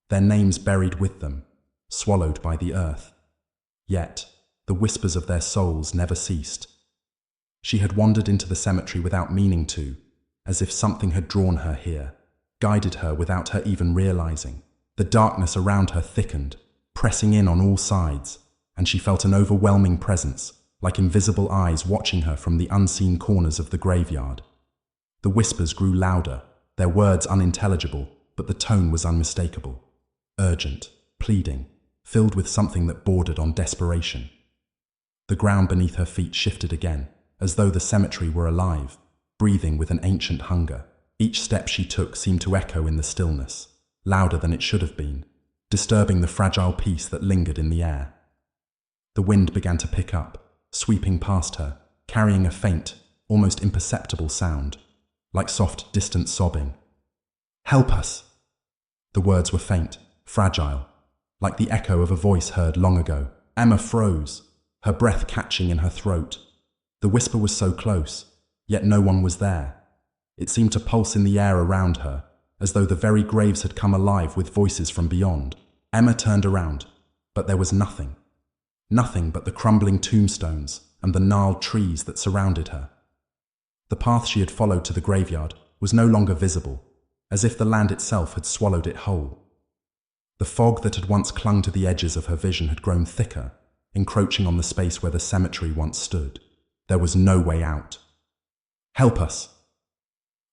their names buried with them, swallowed by the earth. Yet, the whispers of their souls never ceased. She had wandered into the cemetery without meaning to, as if something had drawn her here, guided her without her even realizing. The darkness around her thickened, pressing in on all sides, and she felt an overwhelming presence, like invisible eyes watching her from the unseen corners of the graveyard. The whispers grew louder, their words unintelligible, but the tone was unmistakable. Urgent, pleading, filled with something that bordered on desperation. The ground beneath her feet shifted again, as though the cemetery were alive, breathing with an ancient hunger. Each step she took seemed to echo in the stillness, louder than it should have been, disturbing the fragile peace that lingered in the air. The wind began to pick up, sweeping past her, carrying a faint, almost imperceptible sound, like soft, distant sobbing. "Help us!" The words were faint, fragile, like the echo of a voice heard long ago. Emma froze, her breath catching in her throat. The whisper was so close, yet no one was there. It seemed to pulse in the air around her, as though the very graves had come alive with voices from beyond. Emma turned around, but there was nothing. Nothing but the crumbling tombstones and the gnarled trees that surrounded her. The path she had followed to the graveyard was no longer visible, as if the land itself had swallowed it whole. The fog that had once clung to the edges of her vision had grown thicker, encroaching on the space where the cemetery once stood. There was no way out. "Help us!"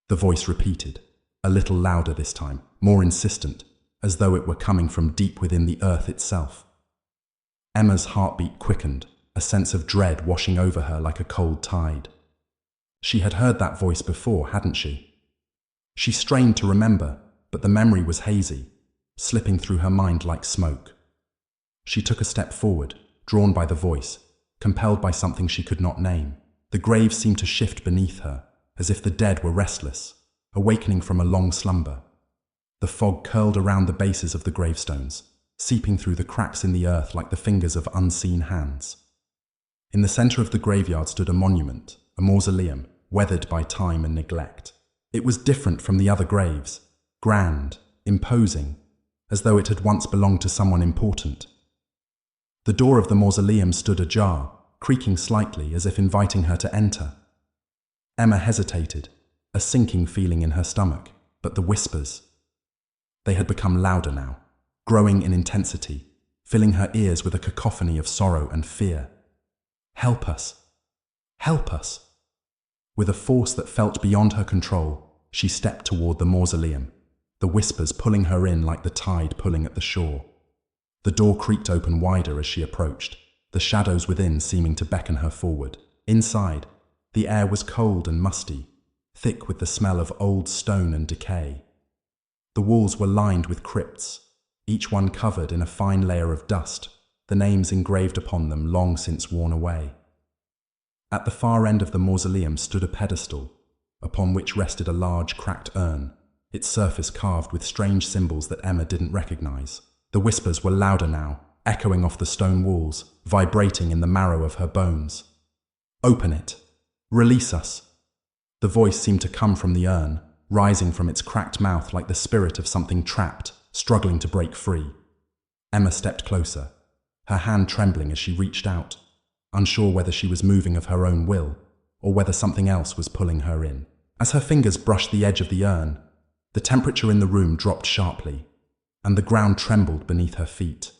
The voice repeated, a little louder this time, more insistent, as though it were coming from deep within the earth itself. Emma's heartbeat quickened, a sense of dread washing over her like a cold tide. She had heard that voice before, hadn't she? She strained to remember, but the memory was hazy, slipping through her mind like smoke. She took a step forward, drawn by the voice, compelled by something she could not name. The grave seemed to shift beneath her, as if the dead were restless, awakening from a long slumber. The fog curled around the bases of the gravestones, seeping through the cracks in the earth like the fingers of unseen hands. In the center of the graveyard stood a monument, a mausoleum, weathered by time and neglect. It was different from the other graves, grand, imposing, as though it had once belonged to someone important. The door of the mausoleum stood ajar, creaking slightly as if inviting her to enter. Emma hesitated, a sinking feeling in her stomach, but the whispers. They had become louder now, growing in intensity, filling her ears with a cacophony of sorrow and fear. "Help us! Help us!" With a force that felt beyond her control, she stepped toward the mausoleum, the whispers pulling her in like the tide pulling at the shore. The door creaked open wider as she approached, the shadows within seeming to beckon her forward. Inside, the air was cold and musty, thick with the smell of old stone and decay. The walls were lined with crypts, each one covered in a fine layer of dust, the names engraved upon them long since worn away. At the far end of the mausoleum stood a pedestal, upon which rested a large cracked urn, its surface carved with strange symbols that Emma didn't recognize. The whispers were louder now, echoing off the stone walls, vibrating in the marrow of her bones. "Open it! Release us!" The voice seemed to come from the urn, rising from its cracked mouth like the spirit of something trapped, struggling to break free. Emma stepped closer, her hand trembling as she reached out, unsure whether she was moving of her own will, or whether something else was pulling her in. As her fingers brushed the edge of the urn, the temperature in the room dropped sharply, and the ground trembled beneath her feet.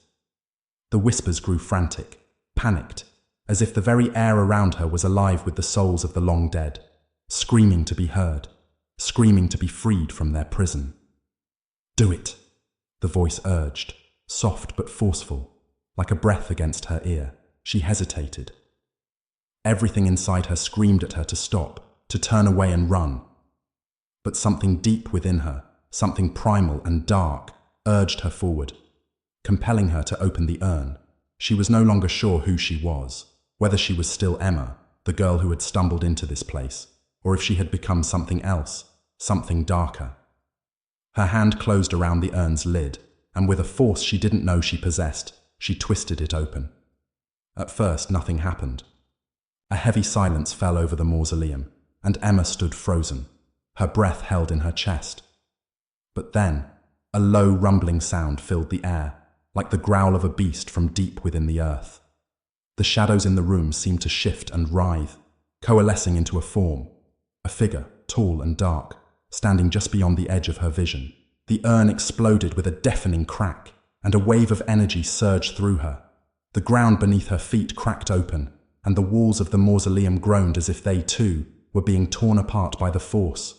The whispers grew frantic, panicked, as if the very air around her was alive with the souls of the long dead, screaming to be heard, screaming to be freed from their prison. "Do it," the voice urged, soft but forceful, like a breath against her ear. She hesitated. Everything inside her screamed at her to stop, to turn away and run. but something deep within her, something primal and dark, urged her forward, compelling her to open the urn. She was no longer sure who she was, whether she was still Emma, the girl who had stumbled into this place, or if she had become something else, something darker. Her hand closed around the urn's lid, and with a force she didn't know she possessed, she twisted it open. At first, nothing happened. A heavy silence fell over the mausoleum, and Emma stood frozen, her breath held in her chest. But then, a low rumbling sound filled the air, like the growl of a beast from deep within the earth. The shadows in the room seemed to shift and writhe, coalescing into a form, a figure, tall and dark, standing just beyond the edge of her vision. The urn exploded with a deafening crack, and a wave of energy surged through her. The ground beneath her feet cracked open, and the walls of the mausoleum groaned as if they, too, were being torn apart by the force.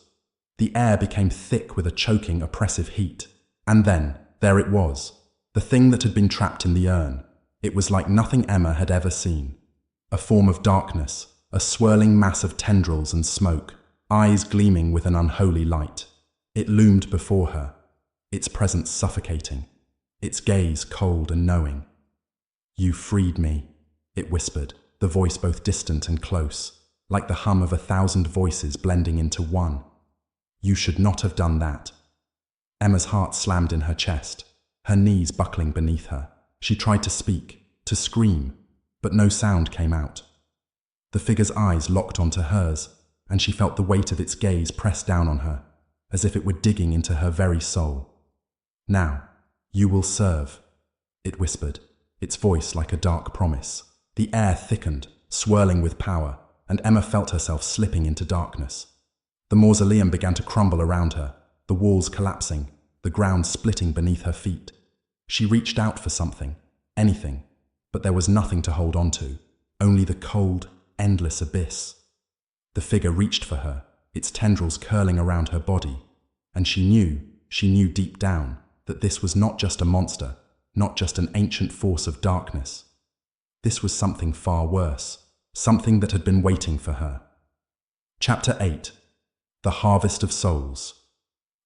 The air became thick with a choking, oppressive heat. And then, there it was, the thing that had been trapped in the urn. It was like nothing Emma had ever seen. A form of darkness, a swirling mass of tendrils and smoke, eyes gleaming with an unholy light. It loomed before her, its presence suffocating, its gaze cold and knowing. "You freed me," it whispered, the voice both distant and close, like the hum of 1,000 voices blending into one. "You should not have done that." Emma's heart slammed in her chest, her knees buckling beneath her. She tried to speak, to scream, but no sound came out. The figure's eyes locked onto hers, and she felt the weight of its gaze press down on her, as if it were digging into her very soul. "Now, you will serve," it whispered, its voice like a dark promise. The air thickened, swirling with power, and Emma felt herself slipping into darkness. The mausoleum began to crumble around her, the walls collapsing, the ground splitting beneath her feet. She reached out for something, anything, but there was nothing to hold on to, only the cold, endless abyss. The figure reached for her, its tendrils curling around her body, and she knew deep down that this was not just a monster, not just an ancient force of darkness. This was something far worse, something that had been waiting for her. Chapter 8. The Harvest of Souls.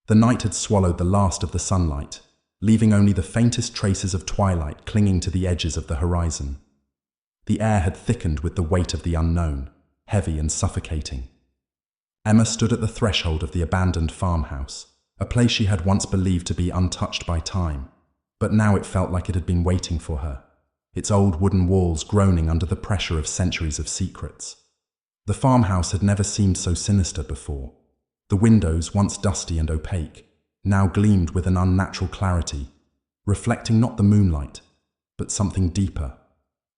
The night had swallowed the last of the sunlight, leaving only the faintest traces of twilight clinging to the edges of the horizon. The air had thickened with the weight of the unknown, heavy and suffocating. Emma stood at the threshold of the abandoned farmhouse, a place she had once believed to be untouched by time, but now it felt like it had been waiting for her, its old wooden walls groaning under the pressure of centuries of secrets. The farmhouse had never seemed so sinister before. The windows, once dusty and opaque, now gleamed with an unnatural clarity, reflecting not the moonlight, but something deeper,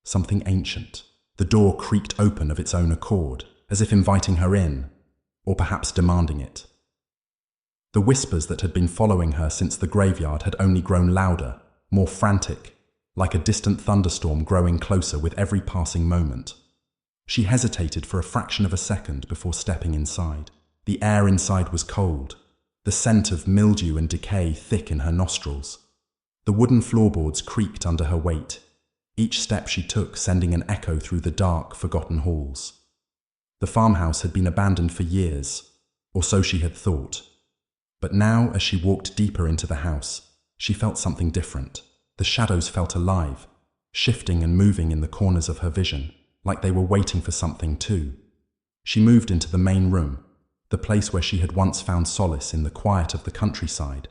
something ancient. The door creaked open of its own accord, as if inviting her in, or perhaps demanding it. The whispers that had been following her since the graveyard had only grown louder, more frantic, like a distant thunderstorm growing closer with every passing moment. She hesitated for a fraction of a second before stepping inside. The air inside was cold, the scent of mildew and decay thick in her nostrils. The wooden floorboards creaked under her weight, each step she took sending an echo through the dark, forgotten halls. The farmhouse had been abandoned for years, or so she had thought. But now, as she walked deeper into the house, she felt something different. The shadows felt alive, shifting and moving in the corners of her vision, like they were waiting for something too. She moved into the main room, the place where she had once found solace in the quiet of the countryside.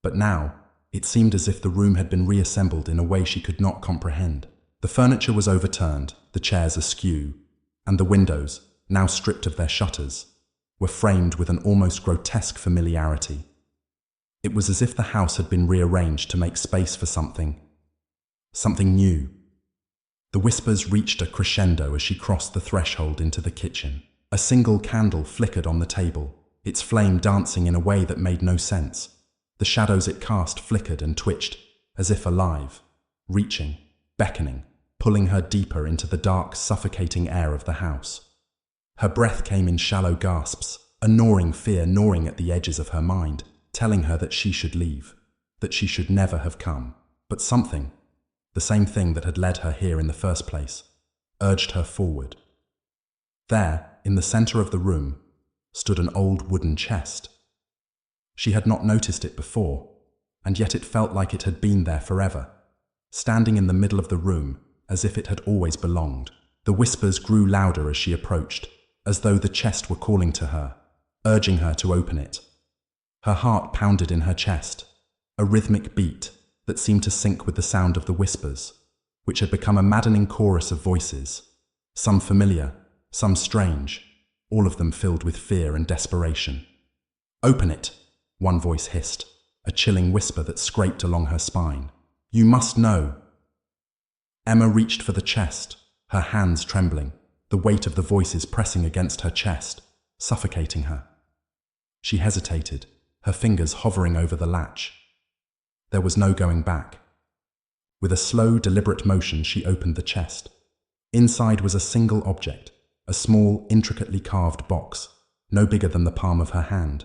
But now, it seemed as if the room had been reassembled in a way she could not comprehend. The furniture was overturned, the chairs askew, and the windows, now stripped of their shutters, were framed with an almost grotesque familiarity. It was as if the house had been rearranged to make space for something new. The whispers reached a crescendo as she crossed the threshold into the kitchen. A single candle flickered on the table, its flame dancing in a way that made no sense. The shadows it cast flickered and twitched, as if alive, reaching, beckoning, pulling her deeper into the dark, suffocating air of the house. Her breath came in shallow gasps, a gnawing fear gnawing at the edges of her mind, telling her that she should leave, that she should never have come. But something, the same thing that had led her here in the first place, urged her forward. There, in the center of the room, stood an old wooden chest. She had not noticed it before, and yet it felt like it had been there forever, standing in the middle of the room as if it had always belonged. The whispers grew louder as she approached, as though the chest were calling to her, urging her to open it. Her heart pounded in her chest, a rhythmic beat that seemed to sync with the sound of the whispers, which had become a maddening chorus of voices, some familiar, some strange, all of them filled with fear and desperation. "Open it," one voice hissed, a chilling whisper that scraped along her spine. "You must know." Emma reached for the chest, her hands trembling, the weight of the voices pressing against her chest, suffocating her. She hesitated, her fingers hovering over the latch. There was no going back. With a slow, deliberate motion, she opened the chest. Inside was a single object, a small, intricately carved box, no bigger than the palm of her hand.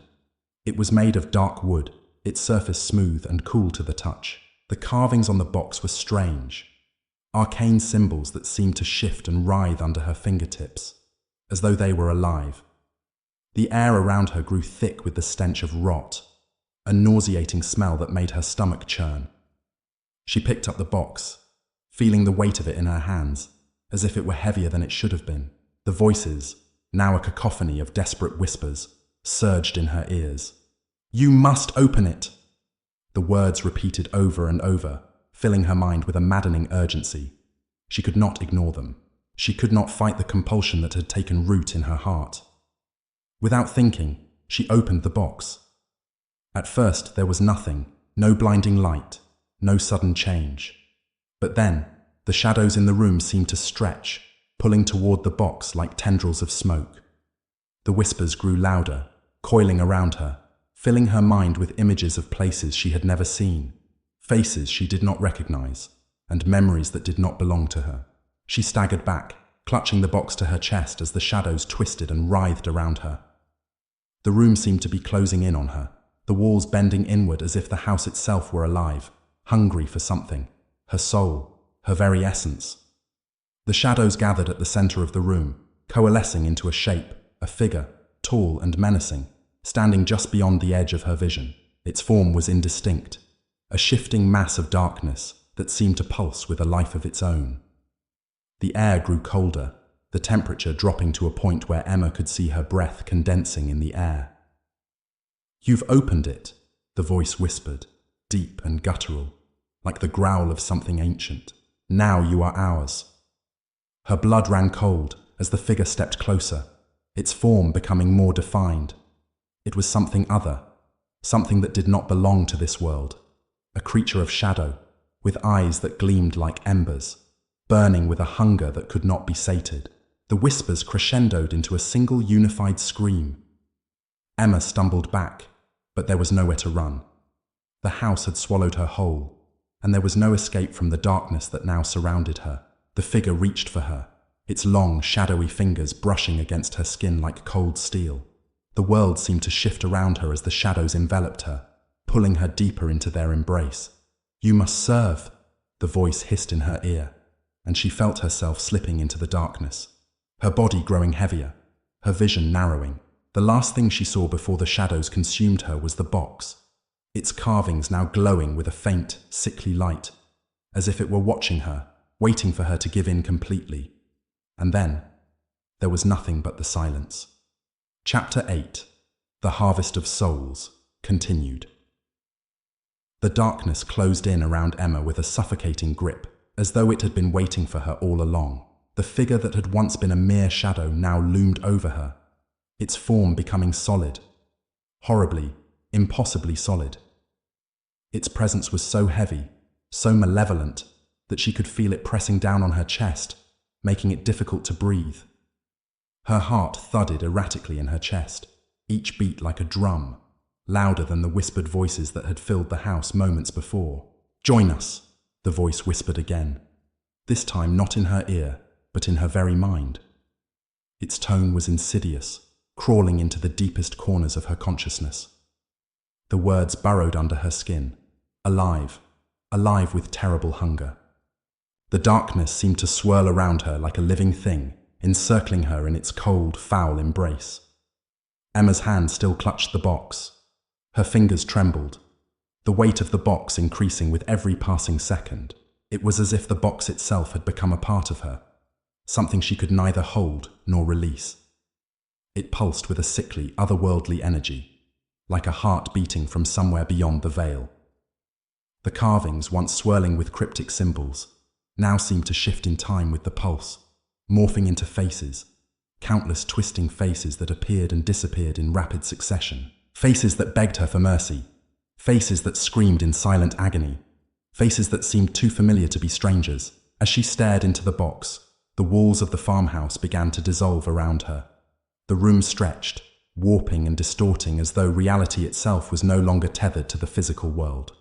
It was made of dark wood, its surface smooth and cool to the touch. The carvings on the box were strange, arcane symbols that seemed to shift and writhe under her fingertips, as though they were alive. The air around her grew thick with the stench of rot, a nauseating smell that made her stomach churn. She picked up the box, feeling the weight of it in her hands, as if it were heavier than it should have been. The voices, now a cacophony of desperate whispers, surged in her ears. "You must open it!" The words repeated over and over, filling her mind with a maddening urgency. She could not ignore them. She could not fight the compulsion that had taken root in her heart. Without thinking, she opened the box. At first there was nothing, no blinding light, no sudden change. But then, the shadows in the room seemed to stretch, pulling toward the box like tendrils of smoke. The whispers grew louder, coiling around her, filling her mind with images of places she had never seen, faces she did not recognize, and memories that did not belong to her. She staggered back, clutching the box to her chest as the shadows twisted and writhed around her. The room seemed to be closing in on her, the walls bending inward as if the house itself were alive, hungry for something, her soul, her very essence. The shadows gathered at the center of the room, coalescing into a shape, a figure, tall and menacing, standing just beyond the edge of her vision. Its form was indistinct, a shifting mass of darkness that seemed to pulse with a life of its own. The air grew colder, the temperature dropping to a point where Emma could see her breath condensing in the air. "You've opened it," the voice whispered, deep and guttural, like the growl of something ancient. "Now you are ours." Her blood ran cold as the figure stepped closer, its form becoming more defined. It was something other, something that did not belong to this world, a creature of shadow, with eyes that gleamed like embers, burning with a hunger that could not be sated. The whispers crescendoed into a single unified scream. Emma stumbled back, but there was nowhere to run. The house had swallowed her whole, and there was no escape from the darkness that now surrounded her. The figure reached for her, its long, shadowy fingers brushing against her skin like cold steel. The world seemed to shift around her as the shadows enveloped her, pulling her deeper into their embrace. "You must serve," the voice hissed in her ear, and she felt herself slipping into the darkness, her body growing heavier, her vision narrowing. The last thing she saw before the shadows consumed her was the box, its carvings now glowing with a faint, sickly light, as if it were watching her, waiting for her to give in completely. And then, there was nothing but the silence. Chapter 8. The Harvest of Souls, continued. The darkness closed in around Emma with a suffocating grip, as though it had been waiting for her all along. The figure that had once been a mere shadow now loomed over her, its form becoming solid, horribly, impossibly solid. Its presence was so heavy, so malevolent, that she could feel it pressing down on her chest, making it difficult to breathe. Her heart thudded erratically in her chest, each beat like a drum, louder than the whispered voices that had filled the house moments before. "Join us," the voice whispered again, this time not in her ear, but in her very mind. Its tone was insidious, crawling into the deepest corners of her consciousness. The words burrowed under her skin, alive, alive with terrible hunger. The darkness seemed to swirl around her like a living thing, encircling her in its cold, foul embrace. Emma's hand still clutched the box, Her fingers trembled, the weight of the box increasing with every passing second. It was as if the box itself had become a part of her, something she could neither hold nor release. It pulsed with a sickly, otherworldly energy, like a heart beating from somewhere beyond the veil. The carvings, once swirling with cryptic symbols, now seemed to shift in time with the pulse, morphing into faces, countless twisting faces that appeared and disappeared in rapid succession. Faces that begged her for mercy, faces that screamed in silent agony, faces that seemed too familiar to be strangers. As she stared into the box, the walls of the farmhouse began to dissolve around her. The room stretched, warping and distorting as though reality itself was no longer tethered to the physical world.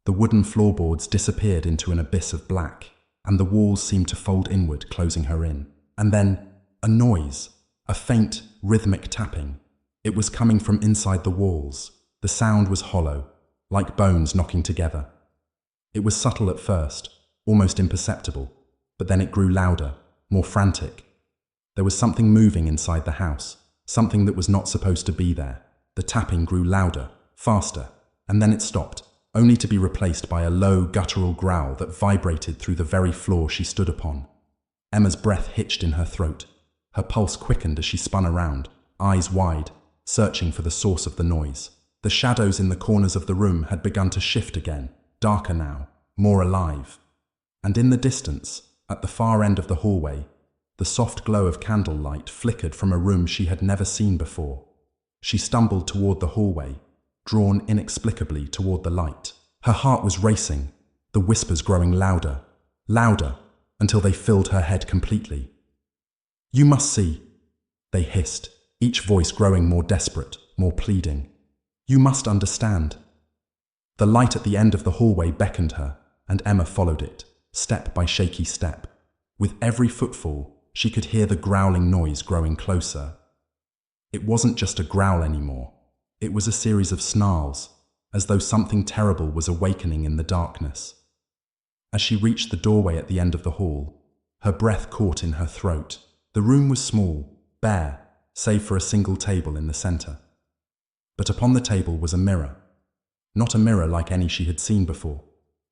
The wooden floorboards disappeared into an abyss of black, and the walls seemed to fold inward, closing her in. And then, a noise, a faint, rhythmic tapping. It was coming from inside the walls. The sound was hollow, like bones knocking together. It was subtle at first, almost imperceptible, but then it grew louder, more frantic. There was something moving inside the house, something that was not supposed to be there. The tapping grew louder, faster, and then it stopped, only to be replaced by a low, guttural growl that vibrated through the very floor she stood upon. Emma's breath hitched in her throat. Her pulse quickened as she spun around, eyes wide, searching for the source of the noise. The shadows in the corners of the room had begun to shift again, darker now, more alive. And in the distance, at the far end of the hallway, the soft glow of candlelight flickered from a room she had never seen before. She stumbled toward the hallway, drawn inexplicably toward the light. Her heart was racing, the whispers growing louder, louder, until they filled her head completely. "You must see," they hissed, each voice growing more desperate, more pleading. "You must understand." The light at the end of the hallway beckoned her, and Emma followed it, step by shaky step. With every footfall, she could hear the growling noise growing closer. It wasn't just a growl anymore. It was a series of snarls, as though something terrible was awakening in the darkness. As she reached the doorway at the end of the hall, her breath caught in her throat. The room was small, bare, save for a single table in the center. But upon the table was a mirror. Not a mirror like any she had seen before,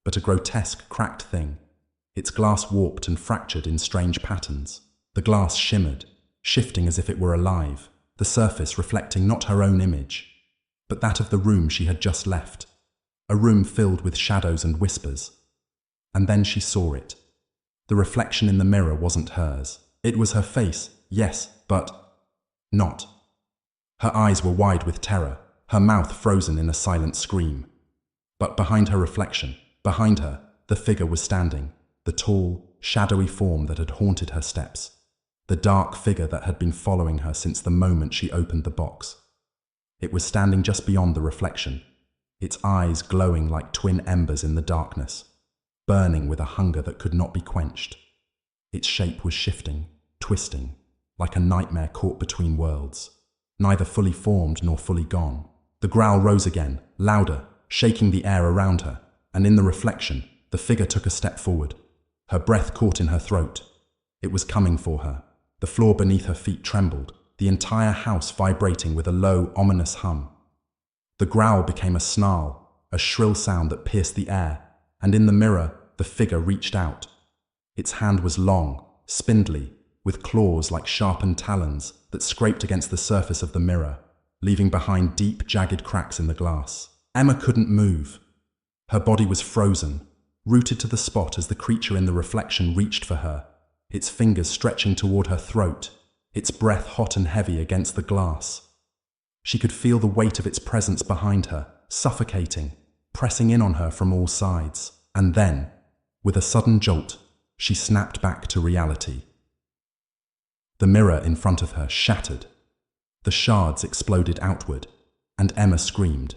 but a grotesque, cracked thing, its glass warped and fractured in strange patterns. The glass shimmered, shifting as if it were alive, the surface reflecting not her own image, but that of the room she had just left, a room filled with shadows and whispers. And then she saw it. The reflection in the mirror wasn't hers. It was her face, yes, but not. Her eyes were wide with terror, her mouth frozen in a silent scream. But behind her reflection, behind her, the figure was standing, the tall, shadowy form that had haunted her steps, the dark figure that had been following her since the moment she opened the box. It was standing just beyond the reflection, its eyes glowing like twin embers in the darkness, burning with a hunger that could not be quenched. Its shape was shifting, twisting, like a nightmare caught between worlds, neither fully formed nor fully gone. The growl rose again, louder, shaking the air around her, and in the reflection, the figure took a step forward. Her breath caught in her throat. It was coming for her. The floor beneath her feet trembled, the entire house vibrating with a low, ominous hum. The growl became a snarl, a shrill sound that pierced the air, and in the mirror, the figure reached out. Its hand was long, spindly, with claws like sharpened talons that scraped against the surface of the mirror, leaving behind deep, jagged cracks in the glass. Emma couldn't move. Her body was frozen, rooted to the spot as the creature in the reflection reached for her, its fingers stretching toward her throat, its breath hot and heavy against the glass. She could feel the weight of its presence behind her, suffocating, pressing in on her from all sides. And then, with a sudden jolt, she snapped back to reality. The mirror in front of her shattered. The shards exploded outward, and Emma screamed,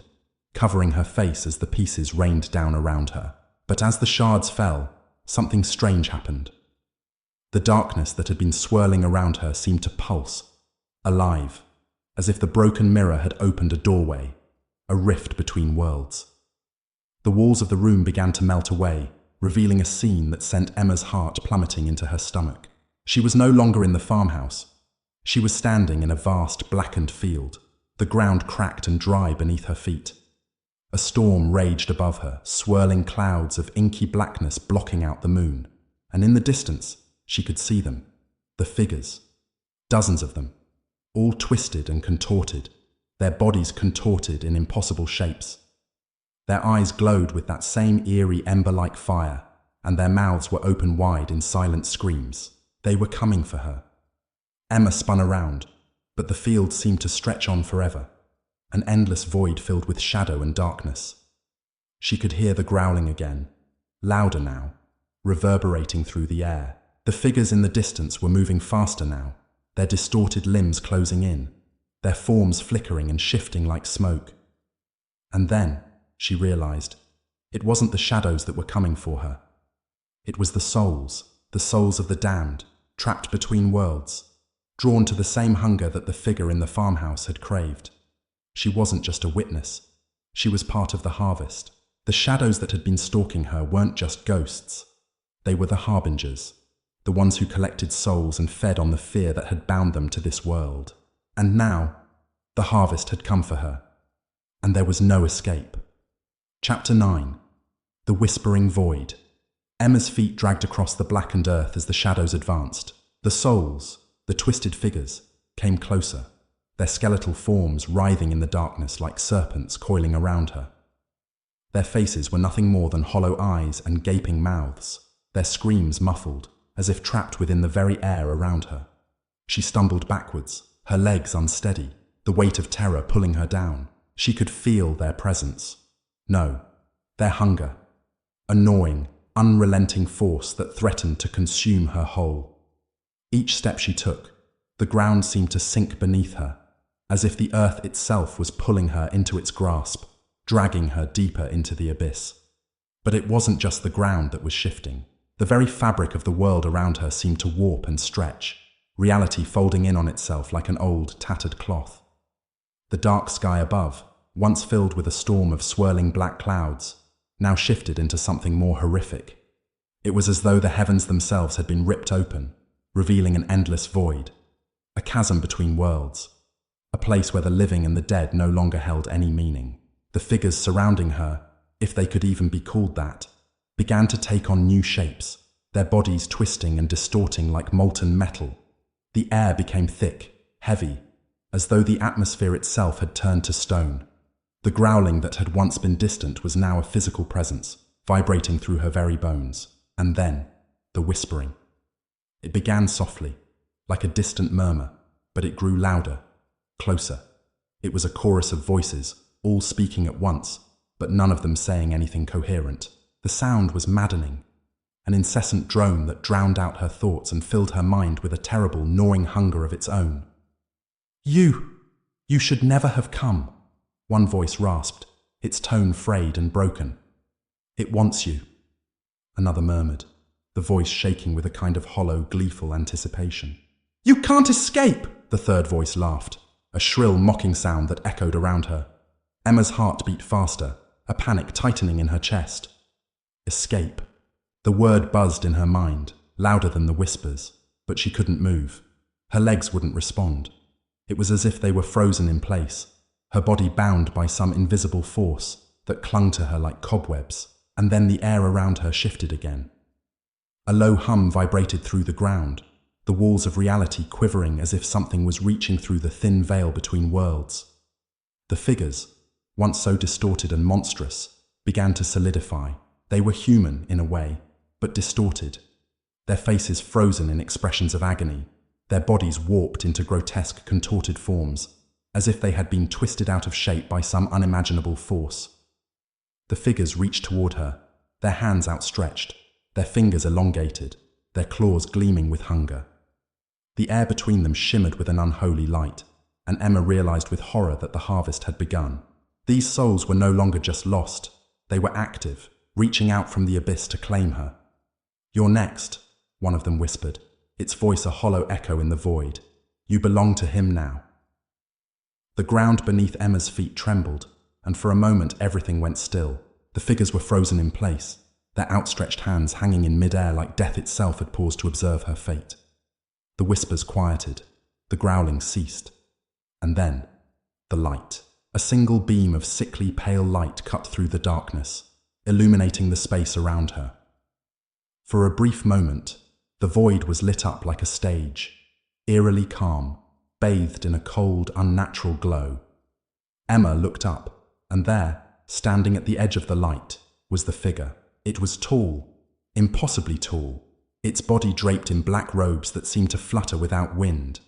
covering her face as the pieces rained down around her. But as the shards fell, something strange happened. The darkness that had been swirling around her seemed to pulse, alive, as if the broken mirror had opened a doorway, a rift between worlds. The walls of the room began to melt away, revealing a scene that sent Emma's heart plummeting into her stomach. She was no longer in the farmhouse. She was standing in a vast, blackened field, the ground cracked and dry beneath her feet. A storm raged above her, swirling clouds of inky blackness blocking out the moon. And in the distance, she could see them. The figures. Dozens of them. All twisted and contorted. Their bodies contorted in impossible shapes. Their eyes glowed with that same eerie ember-like fire, and their mouths were open wide in silent screams. They were coming for her. Emma spun around, but the field seemed to stretch on forever, an endless void filled with shadow and darkness. She could hear the growling again, louder now, reverberating through the air. The figures in the distance were moving faster now, their distorted limbs closing in, their forms flickering and shifting like smoke. And then, she realized, it wasn't the shadows that were coming for her. It was the souls of the damned, trapped between worlds, drawn to the same hunger that the figure in the farmhouse had craved. She wasn't just a witness. She was part of the harvest. The shadows that had been stalking her weren't just ghosts. They were the harbingers, the ones who collected souls and fed on the fear that had bound them to this world. And now, the harvest had come for her, and there was no escape. Chapter 9. The Whispering Void. Emma's feet dragged across the blackened earth as the shadows advanced. The souls, the twisted figures, came closer, their skeletal forms writhing in the darkness like serpents coiling around her. Their faces were nothing more than hollow eyes and gaping mouths, their screams muffled, as if trapped within the very air around her. She stumbled backwards, her legs unsteady, the weight of terror pulling her down. She could feel their presence. No, their hunger. A gnawing, unrelenting force that threatened to consume her whole. Each step she took, the ground seemed to sink beneath her, as if the earth itself was pulling her into its grasp, dragging her deeper into the abyss. But it wasn't just the ground that was shifting. The very fabric of the world around her seemed to warp and stretch, reality folding in on itself like an old, tattered cloth. The dark sky above, once filled with a storm of swirling black clouds, now shifted into something more horrific. It was as though the heavens themselves had been ripped open, revealing an endless void, a chasm between worlds, a place where the living and the dead no longer held any meaning. The figures surrounding her, if they could even be called that, began to take on new shapes, their bodies twisting and distorting like molten metal. The air became thick, heavy, as though the atmosphere itself had turned to stone. The growling that had once been distant was now a physical presence, vibrating through her very bones. And then, the whispering. It began softly, like a distant murmur, but it grew louder, closer. It was a chorus of voices, all speaking at once, but none of them saying anything coherent. The sound was maddening, an incessant drone that drowned out her thoughts and filled her mind with a terrible, gnawing hunger of its own. You should never have come, one voice rasped, its tone frayed and broken. It wants you, another murmured, the voice shaking with a kind of hollow, gleeful anticipation. You can't escape, the third voice laughed, a shrill, mocking sound that echoed around her. Emma's heart beat faster, a panic tightening in her chest. Escape. The word buzzed in her mind, louder than the whispers, but she couldn't move. Her legs wouldn't respond. It was as if they were frozen in place, her body bound by some invisible force that clung to her like cobwebs, and then the air around her shifted again. A low hum vibrated through the ground, the walls of reality quivering as if something was reaching through the thin veil between worlds. The figures, once so distorted and monstrous, began to solidify. They were human in a way, but distorted, their faces frozen in expressions of agony, their bodies warped into grotesque, contorted forms, as if they had been twisted out of shape by some unimaginable force. The figures reached toward her, their hands outstretched, their fingers elongated, their claws gleaming with hunger. The air between them shimmered with an unholy light, and Emma realized with horror that the harvest had begun. These souls were no longer just lost, they were active, reaching out from the abyss to claim her. You're next, one of them whispered, its voice a hollow echo in the void. You belong to him now. The ground beneath Emma's feet trembled, and for a moment everything went still. The figures were frozen in place, their outstretched hands hanging in mid-air like death itself had paused to observe her fate. The whispers quieted, the growling ceased, and then, the light. A single beam of sickly pale light cut through the darkness, illuminating the space around her. For a brief moment, the void was lit up like a stage, eerily calm, bathed in a cold, unnatural glow. Emma looked up, and there, standing at the edge of the light, was the figure. It was tall, impossibly tall, its body draped in black robes that seemed to flutter without wind.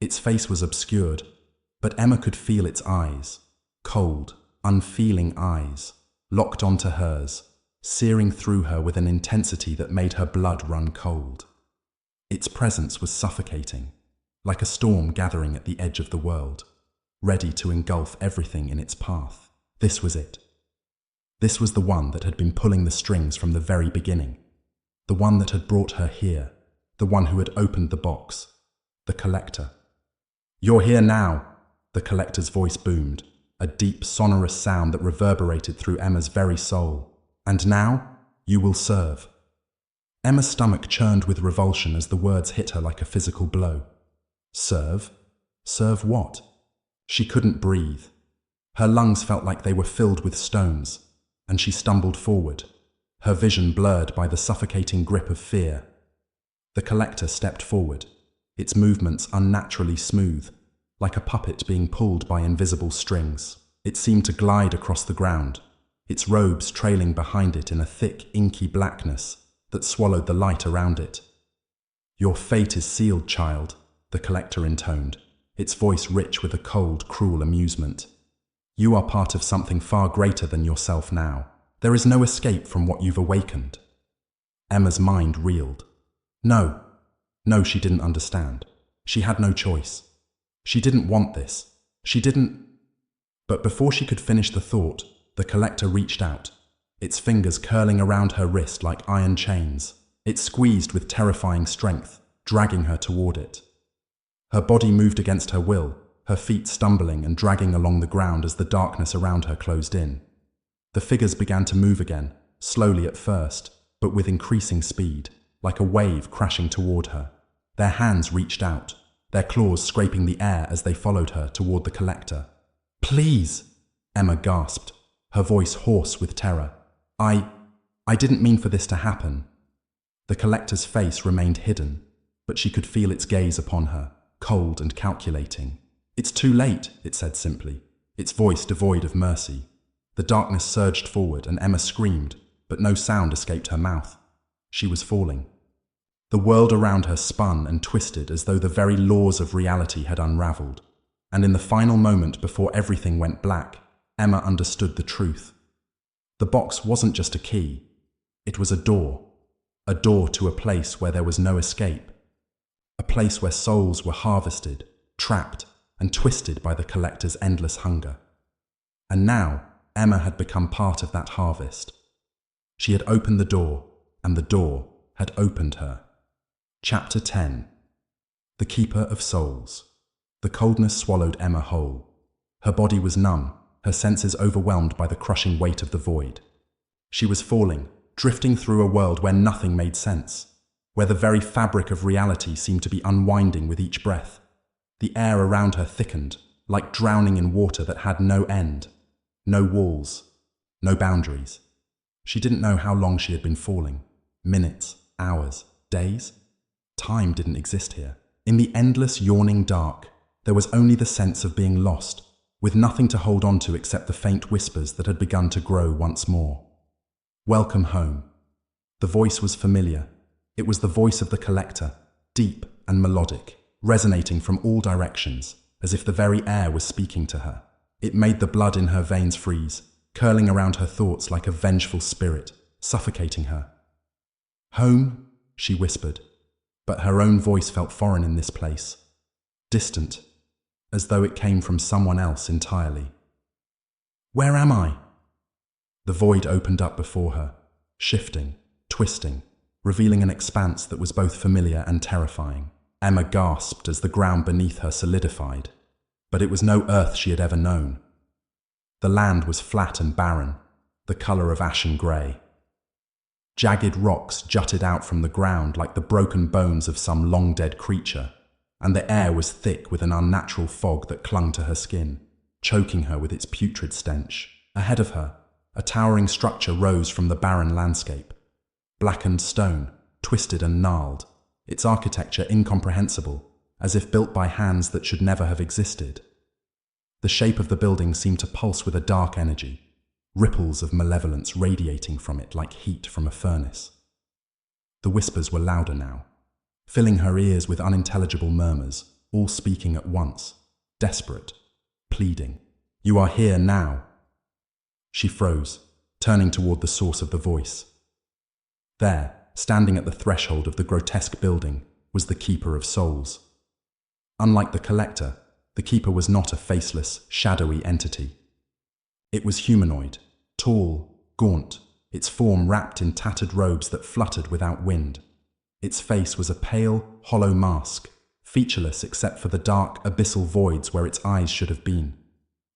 Its face was obscured, but Emma could feel its eyes, cold, unfeeling eyes, locked onto hers, searing through her with an intensity that made her blood run cold. Its presence was suffocating, like a storm gathering at the edge of the world, ready to engulf everything in its path. This was it. This was the one that had been pulling the strings from the very beginning, the one that had brought her here, the one who had opened the box, the Collector. "You're here now," the Collector's voice boomed, a deep, sonorous sound that reverberated through Emma's very soul. "And now, you will serve." Emma's stomach churned with revulsion as the words hit her like a physical blow. Serve? Serve what? She couldn't breathe. Her lungs felt like they were filled with stones, and she stumbled forward, her vision blurred by the suffocating grip of fear. The Collector stepped forward, its movements unnaturally smooth, like a puppet being pulled by invisible strings. It seemed to glide across the ground, its robes trailing behind it in a thick, inky blackness that swallowed the light around it. "Your fate is sealed, child," the Collector intoned, its voice rich with a cold, cruel amusement. "You are part of something far greater than yourself now. There is no escape from what you've awakened." Emma's mind reeled. No, she didn't understand. She had no choice. She didn't want this. She didn't... But before she could finish the thought, the Collector reached out, its fingers curling around her wrist like iron chains. It squeezed with terrifying strength, dragging her toward it. Her body moved against her will, her feet stumbling and dragging along the ground as the darkness around her closed in. The figures began to move again, slowly at first, but with increasing speed, like a wave crashing toward her. Their hands reached out, their claws scraping the air as they followed her toward the Collector. "Please!" Emma gasped, her voice hoarse with terror. I didn't mean for this to happen." The Collector's face remained hidden, but she could feel its gaze upon her, cold and calculating. "It's too late," it said simply, its voice devoid of mercy. The darkness surged forward and Emma screamed, but no sound escaped her mouth. She was falling. The world around her spun and twisted as though the very laws of reality had unraveled. And in the final moment before everything went black, Emma understood the truth. The box wasn't just a key. It was a door to a place where there was no escape. A place where souls were harvested, trapped, and twisted by the Collector's endless hunger. And now, Emma had become part of that harvest. She had opened the door, and the door had opened her. Chapter 10. The Keeper of Souls. The coldness swallowed Emma whole. Her body was numb, her senses overwhelmed by the crushing weight of the void. She was falling, drifting through a world where nothing made sense, where the very fabric of reality seemed to be unwinding with each breath. The air around her thickened, like drowning in water that had no end, no walls, no boundaries. She didn't know how long she had been falling. Minutes, hours, days? Time didn't exist here. In the endless, yawning dark, there was only the sense of being lost, with nothing to hold on to except the faint whispers that had begun to grow once more. "Welcome home." The voice was familiar. It was the voice of the Collector, deep and melodic, resonating from all directions, as if the very air was speaking to her. It made the blood in her veins freeze, curling around her thoughts like a vengeful spirit, suffocating her. "Home?" she whispered, but her own voice felt foreign in this place, distant, as though it came from someone else entirely. "Where am I?" The void opened up before her, shifting, twisting, revealing an expanse that was both familiar and terrifying. Emma gasped as the ground beneath her solidified, but it was no earth she had ever known. The land was flat and barren, the color of ashen grey. Jagged rocks jutted out from the ground like the broken bones of some long-dead creature, and the air was thick with an unnatural fog that clung to her skin. choking her with its putrid stench. Ahead of her, a towering structure rose from the barren landscape. Blackened stone, twisted and gnarled, its architecture incomprehensible, as if built by hands that should never have existed. The shape of the building seemed to pulse with a dark energy, ripples of malevolence radiating from it like heat from a furnace. The whispers were louder now, filling her ears with unintelligible murmurs, all speaking at once, desperate, pleading. "You are here now." She froze, turning toward the source of the voice. There, standing at the threshold of the grotesque building, was the Keeper of Souls. Unlike the Collector, the Keeper was not a faceless, shadowy entity. It was humanoid, tall, gaunt, its form wrapped in tattered robes that fluttered without wind. Its face was a pale, hollow mask, featureless except for the dark, abyssal voids where its eyes should have been.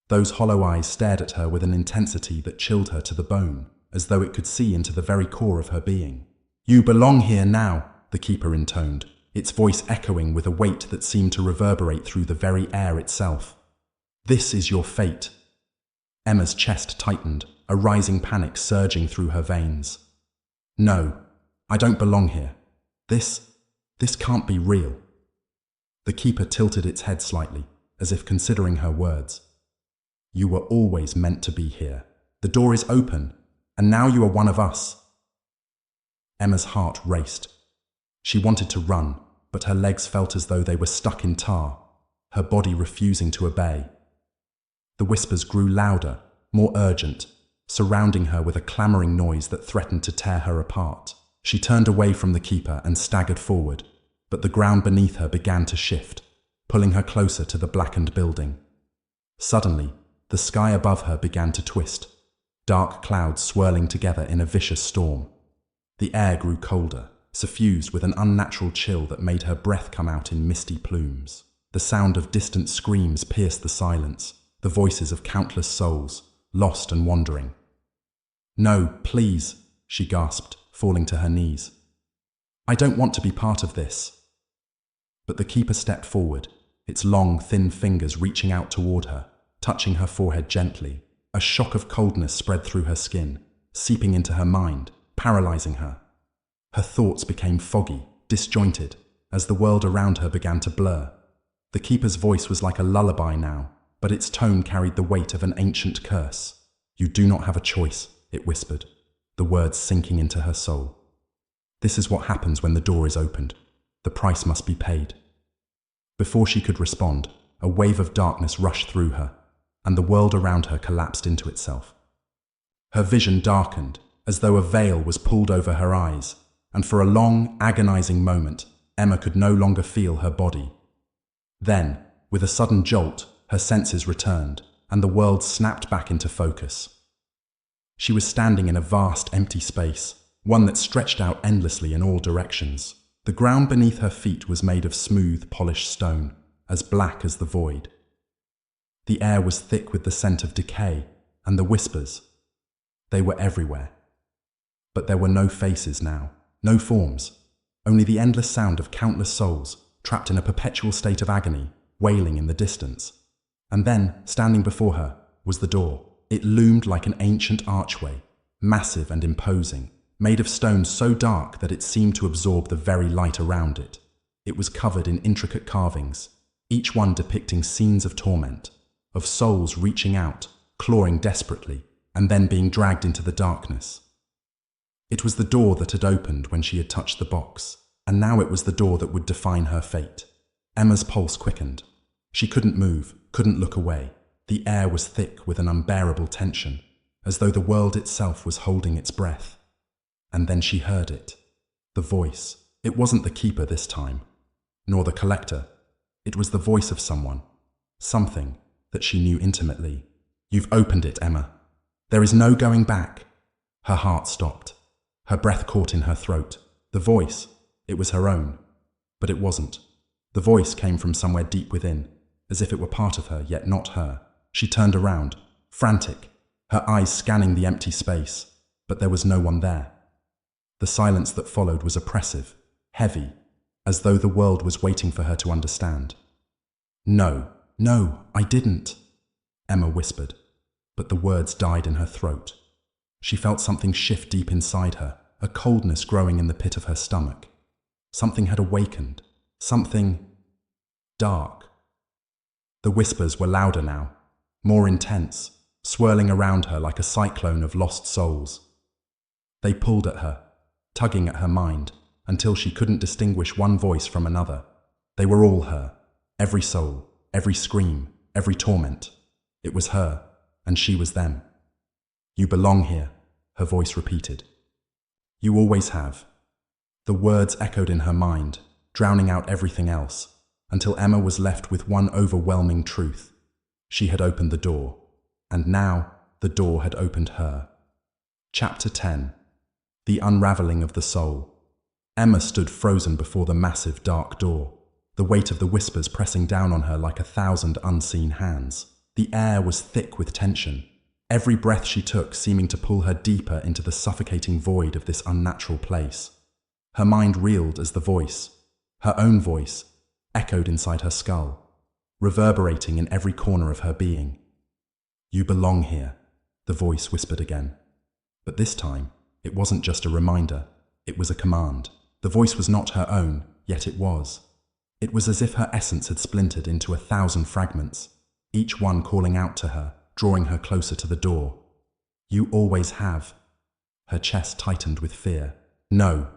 Those hollow eyes stared at her with an intensity that chilled her to the bone, as though it could see into the very core of her being. "You belong here now," the Keeper intoned, its voice echoing with a weight that seemed to reverberate through the very air itself. "This is your fate." Emma's chest tightened, a rising panic surging through her veins. "No, I don't belong here. This can't be real." The Keeper tilted its head slightly, as if considering her words. "You were always meant to be here. The door is open, and now you are one of us." Emma's heart raced. She wanted to run, but her legs felt as though they were stuck in tar, her body refusing to obey. The whispers grew louder, more urgent, surrounding her with a clamoring noise that threatened to tear her apart. She turned away from the Keeper and staggered forward, but the ground beneath her began to shift, pulling her closer to the blackened building. Suddenly, the sky above her began to twist, dark clouds swirling together in a vicious storm. The air grew colder, suffused with an unnatural chill that made her breath come out in misty plumes. The sound of distant screams pierced the silence, the voices of countless souls, lost and wandering. "No, please," she gasped, falling to her knees. "I don't want to be part of this." But the Keeper stepped forward, its long, thin fingers reaching out toward her, touching her forehead gently. A shock of coldness spread through her skin, seeping into her mind, paralyzing her. Her thoughts became foggy, disjointed, as the world around her began to blur. The Keeper's voice was like a lullaby now, but its tone carried the weight of an ancient curse. "You do not have a choice," it whispered, the words sinking into her soul. "This is what happens when the door is opened. The price must be paid." Before she could respond, a wave of darkness rushed through her, and the world around her collapsed into itself. Her vision darkened, as though a veil was pulled over her eyes, and for a long, agonizing moment, Emma could no longer feel her body. Then, with a sudden jolt, her senses returned, and the world snapped back into focus. She was standing in a vast, empty space, one that stretched out endlessly in all directions. The ground beneath her feet was made of smooth, polished stone, as black as the void. The air was thick with the scent of decay, and the whispers. They were everywhere. But there were no faces now, no forms, only the endless sound of countless souls, trapped in a perpetual state of agony, wailing in the distance. And then, standing before her, was the door. It loomed like an ancient archway, massive and imposing, made of stone so dark that it seemed to absorb the very light around it. It was covered in intricate carvings, each one depicting scenes of torment, of souls reaching out, clawing desperately, and then being dragged into the darkness. It was the door that had opened when she had touched the box, and now it was the door that would define her fate. Emma's pulse quickened. She couldn't move, couldn't look away. The air was thick with an unbearable tension, as though the world itself was holding its breath. And then she heard it. The voice. It wasn't the Keeper this time, nor the Collector. It was the voice of someone. Something that she knew intimately. "You've opened it, Emma. There is no going back." Her heart stopped. Her breath caught in her throat. The voice. It was her own. But it wasn't. The voice came from somewhere deep within, as if it were part of her, yet not her. She turned around, frantic, her eyes scanning the empty space, but there was no one there. The silence that followed was oppressive, heavy, as though the world was waiting for her to understand. "No, I didn't." Emma whispered, but the words died in her throat. She felt something shift deep inside her, a coldness growing in the pit of her stomach. Something had awakened, something dark. The whispers were louder now, more intense, swirling around her like a cyclone of lost souls. They pulled at her, tugging at her mind, until she couldn't distinguish one voice from another. They were all her, every soul, every scream, every torment. It was her, and she was them. "You belong here," her voice repeated. "You always have." The words echoed in her mind, drowning out everything else, until Emma was left with one overwhelming truth. She had opened the door, and now the door had opened her. Chapter 10. The Unraveling of the Soul. Emma stood frozen before the massive dark door, the weight of the whispers pressing down on her like 1,000 unseen hands. The air was thick with tension, every breath she took seeming to pull her deeper into the suffocating void of this unnatural place. Her mind reeled as the voice, her own voice, echoed inside her skull, reverberating in every corner of her being. "You belong here," the voice whispered again. But this time, it wasn't just a reminder, it was a command. The voice was not her own, yet it was. It was as if her essence had splintered into 1,000 fragments, each one calling out to her, drawing her closer to the door. "You always have." Her chest tightened with fear. "No."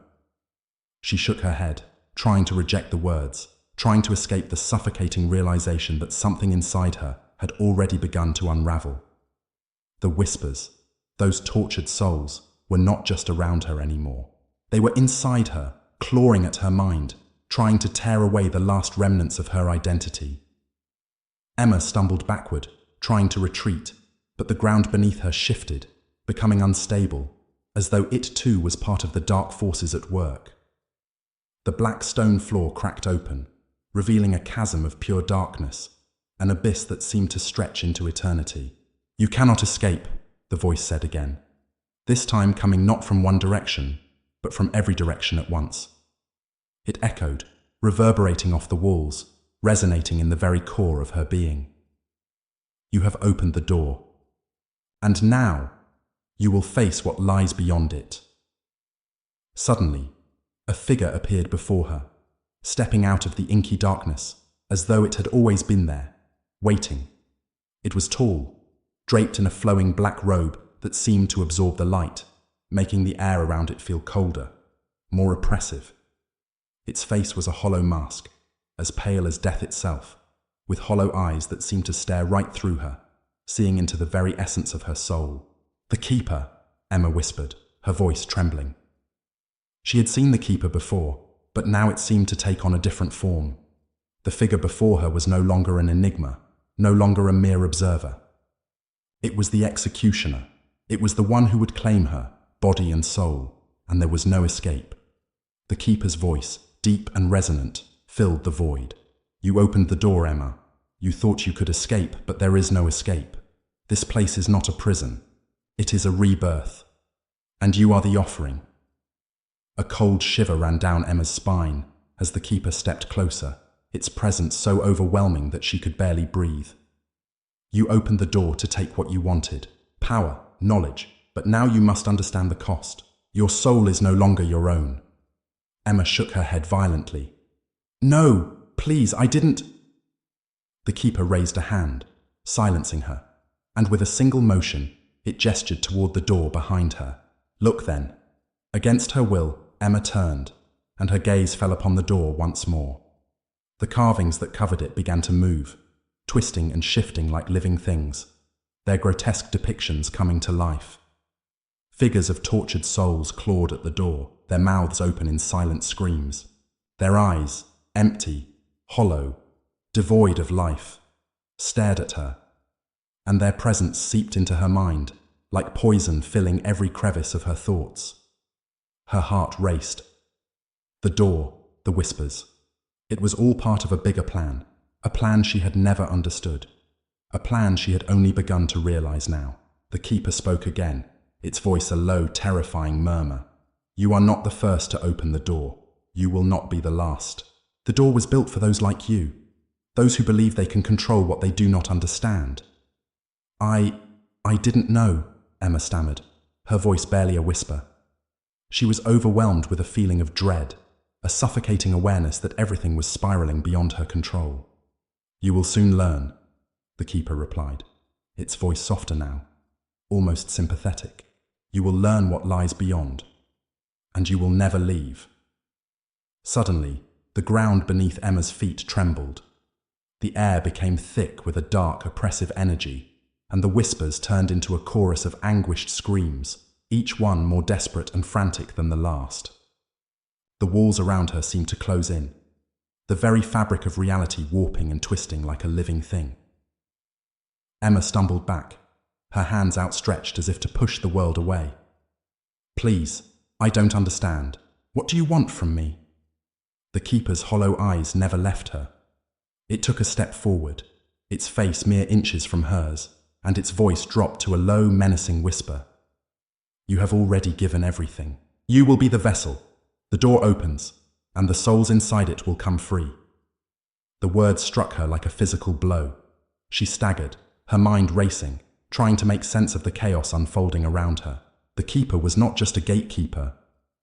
She shook her head, trying to reject the words, trying to escape the suffocating realization that something inside her had already begun to unravel. The whispers, those tortured souls, were not just around her anymore. They were inside her, clawing at her mind, trying to tear away the last remnants of her identity. Emma stumbled backward, trying to retreat, but the ground beneath her shifted, becoming unstable, as though it too was part of the dark forces at work. The black stone floor cracked open, revealing a chasm of pure darkness, an abyss that seemed to stretch into eternity. "You cannot escape," the voice said again, this time coming not from one direction, but from every direction at once. It echoed, reverberating off the walls, resonating in the very core of her being. "You have opened the door. And now, you will face what lies beyond it." Suddenly, a figure appeared before her, stepping out of the inky darkness, as though it had always been there, waiting. It was tall, draped in a flowing black robe that seemed to absorb the light, making the air around it feel colder, more oppressive. Its face was a hollow mask, as pale as death itself, with hollow eyes that seemed to stare right through her, seeing into the very essence of her soul. "The Keeper," Emma whispered, her voice trembling. She had seen the Keeper before, but now it seemed to take on a different form. The figure before her was no longer an enigma, no longer a mere observer. It was the executioner. It was the one who would claim her, body and soul, and there was no escape. The Keeper's voice, deep and resonant, filled the void. "You opened the door, Emma. You thought you could escape, but there is no escape. This place is not a prison. It is a rebirth. And you are the offering." A cold shiver ran down Emma's spine as the Keeper stepped closer, its presence so overwhelming that she could barely breathe. "You opened the door to take what you wanted, power, knowledge, but now you must understand the cost. Your soul is no longer your own." Emma shook her head violently. "No, please, I didn't." The Keeper raised a hand, silencing her, and with a single motion, it gestured toward the door behind her. "Look then." Against her will, Emma turned, and her gaze fell upon the door once more. The carvings that covered it began to move, twisting and shifting like living things, their grotesque depictions coming to life. Figures of tortured souls clawed at the door, their mouths open in silent screams. Their eyes, empty, hollow, devoid of life, stared at her, and their presence seeped into her mind, like poison filling every crevice of her thoughts. Her heart raced. The door, the whispers. It was all part of a bigger plan, a plan she had never understood, a plan she had only begun to realize now. The Keeper spoke again, its voice a low, terrifying murmur. "You are not the first to open the door. You will not be the last. The door was built for those like you, those who believe they can control what they do not understand. I didn't know, Emma stammered, her voice barely a whisper. She was overwhelmed with a feeling of dread, a suffocating awareness that everything was spiraling beyond her control. You will soon learn, the keeper replied, its voice softer now, almost sympathetic. You will learn what lies beyond, and you will never leave. Suddenly, the ground beneath Emma's feet trembled. The air became thick with a dark, oppressive energy, and the whispers turned into a chorus of anguished screams, each one more desperate and frantic than the last. The walls around her seemed to close in, the very fabric of reality warping and twisting like a living thing. Emma stumbled back, her hands outstretched as if to push the world away. Please, I don't understand. What do you want from me? The keeper's hollow eyes never left her. It took a step forward, its face mere inches from hers, and its voice dropped to a low, menacing whisper. You have already given everything. You will be the vessel. The door opens, and the souls inside it will come free. The words struck her like a physical blow. She staggered, her mind racing, trying to make sense of the chaos unfolding around her. The keeper was not just a gatekeeper.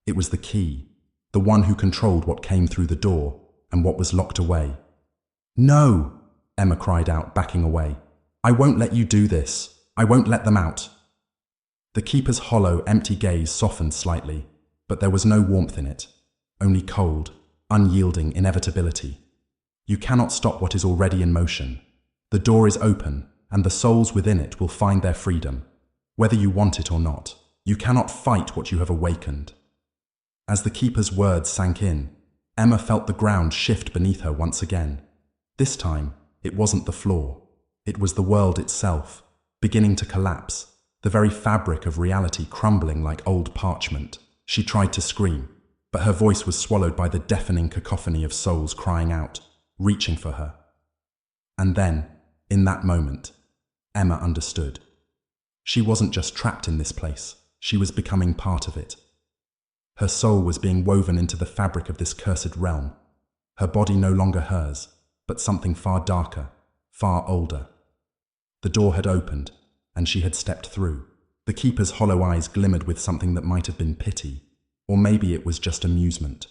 It was the key, the one who controlled what came through the door and what was locked away. No, Emma cried out, backing away. I won't let you do this. I won't let them out. The keeper's hollow, empty gaze softened slightly, but there was no warmth in it, only cold, unyielding inevitability. You cannot stop what is already in motion. The door is open, and the souls within it will find their freedom, whether you want it or not. You cannot fight what you have awakened. As the keeper's words sank in, Emma felt the ground shift beneath her once again. This time, it wasn't the floor. It was the world itself, beginning to collapse, the very fabric of reality crumbling like old parchment. She tried to scream, but her voice was swallowed by the deafening cacophony of souls crying out, reaching for her. And then, in that moment, Emma understood. She wasn't just trapped in this place, she was becoming part of it. Her soul was being woven into the fabric of this cursed realm, her body no longer hers, but something far darker, far older. The door had opened, and she had stepped through. The keeper's hollow eyes glimmered with something that might have been pity, or maybe it was just amusement.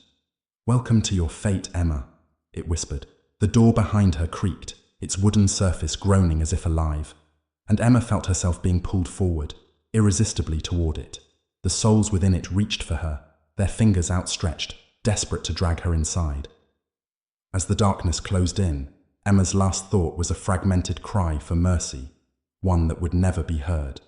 Welcome to your fate, Emma, it whispered. The door behind her creaked, its wooden surface groaning as if alive, and Emma felt herself being pulled forward, irresistibly toward it. The souls within it reached for her, their fingers outstretched, desperate to drag her inside. As the darkness closed in, Emma's last thought was a fragmented cry for mercy, one that would never be heard.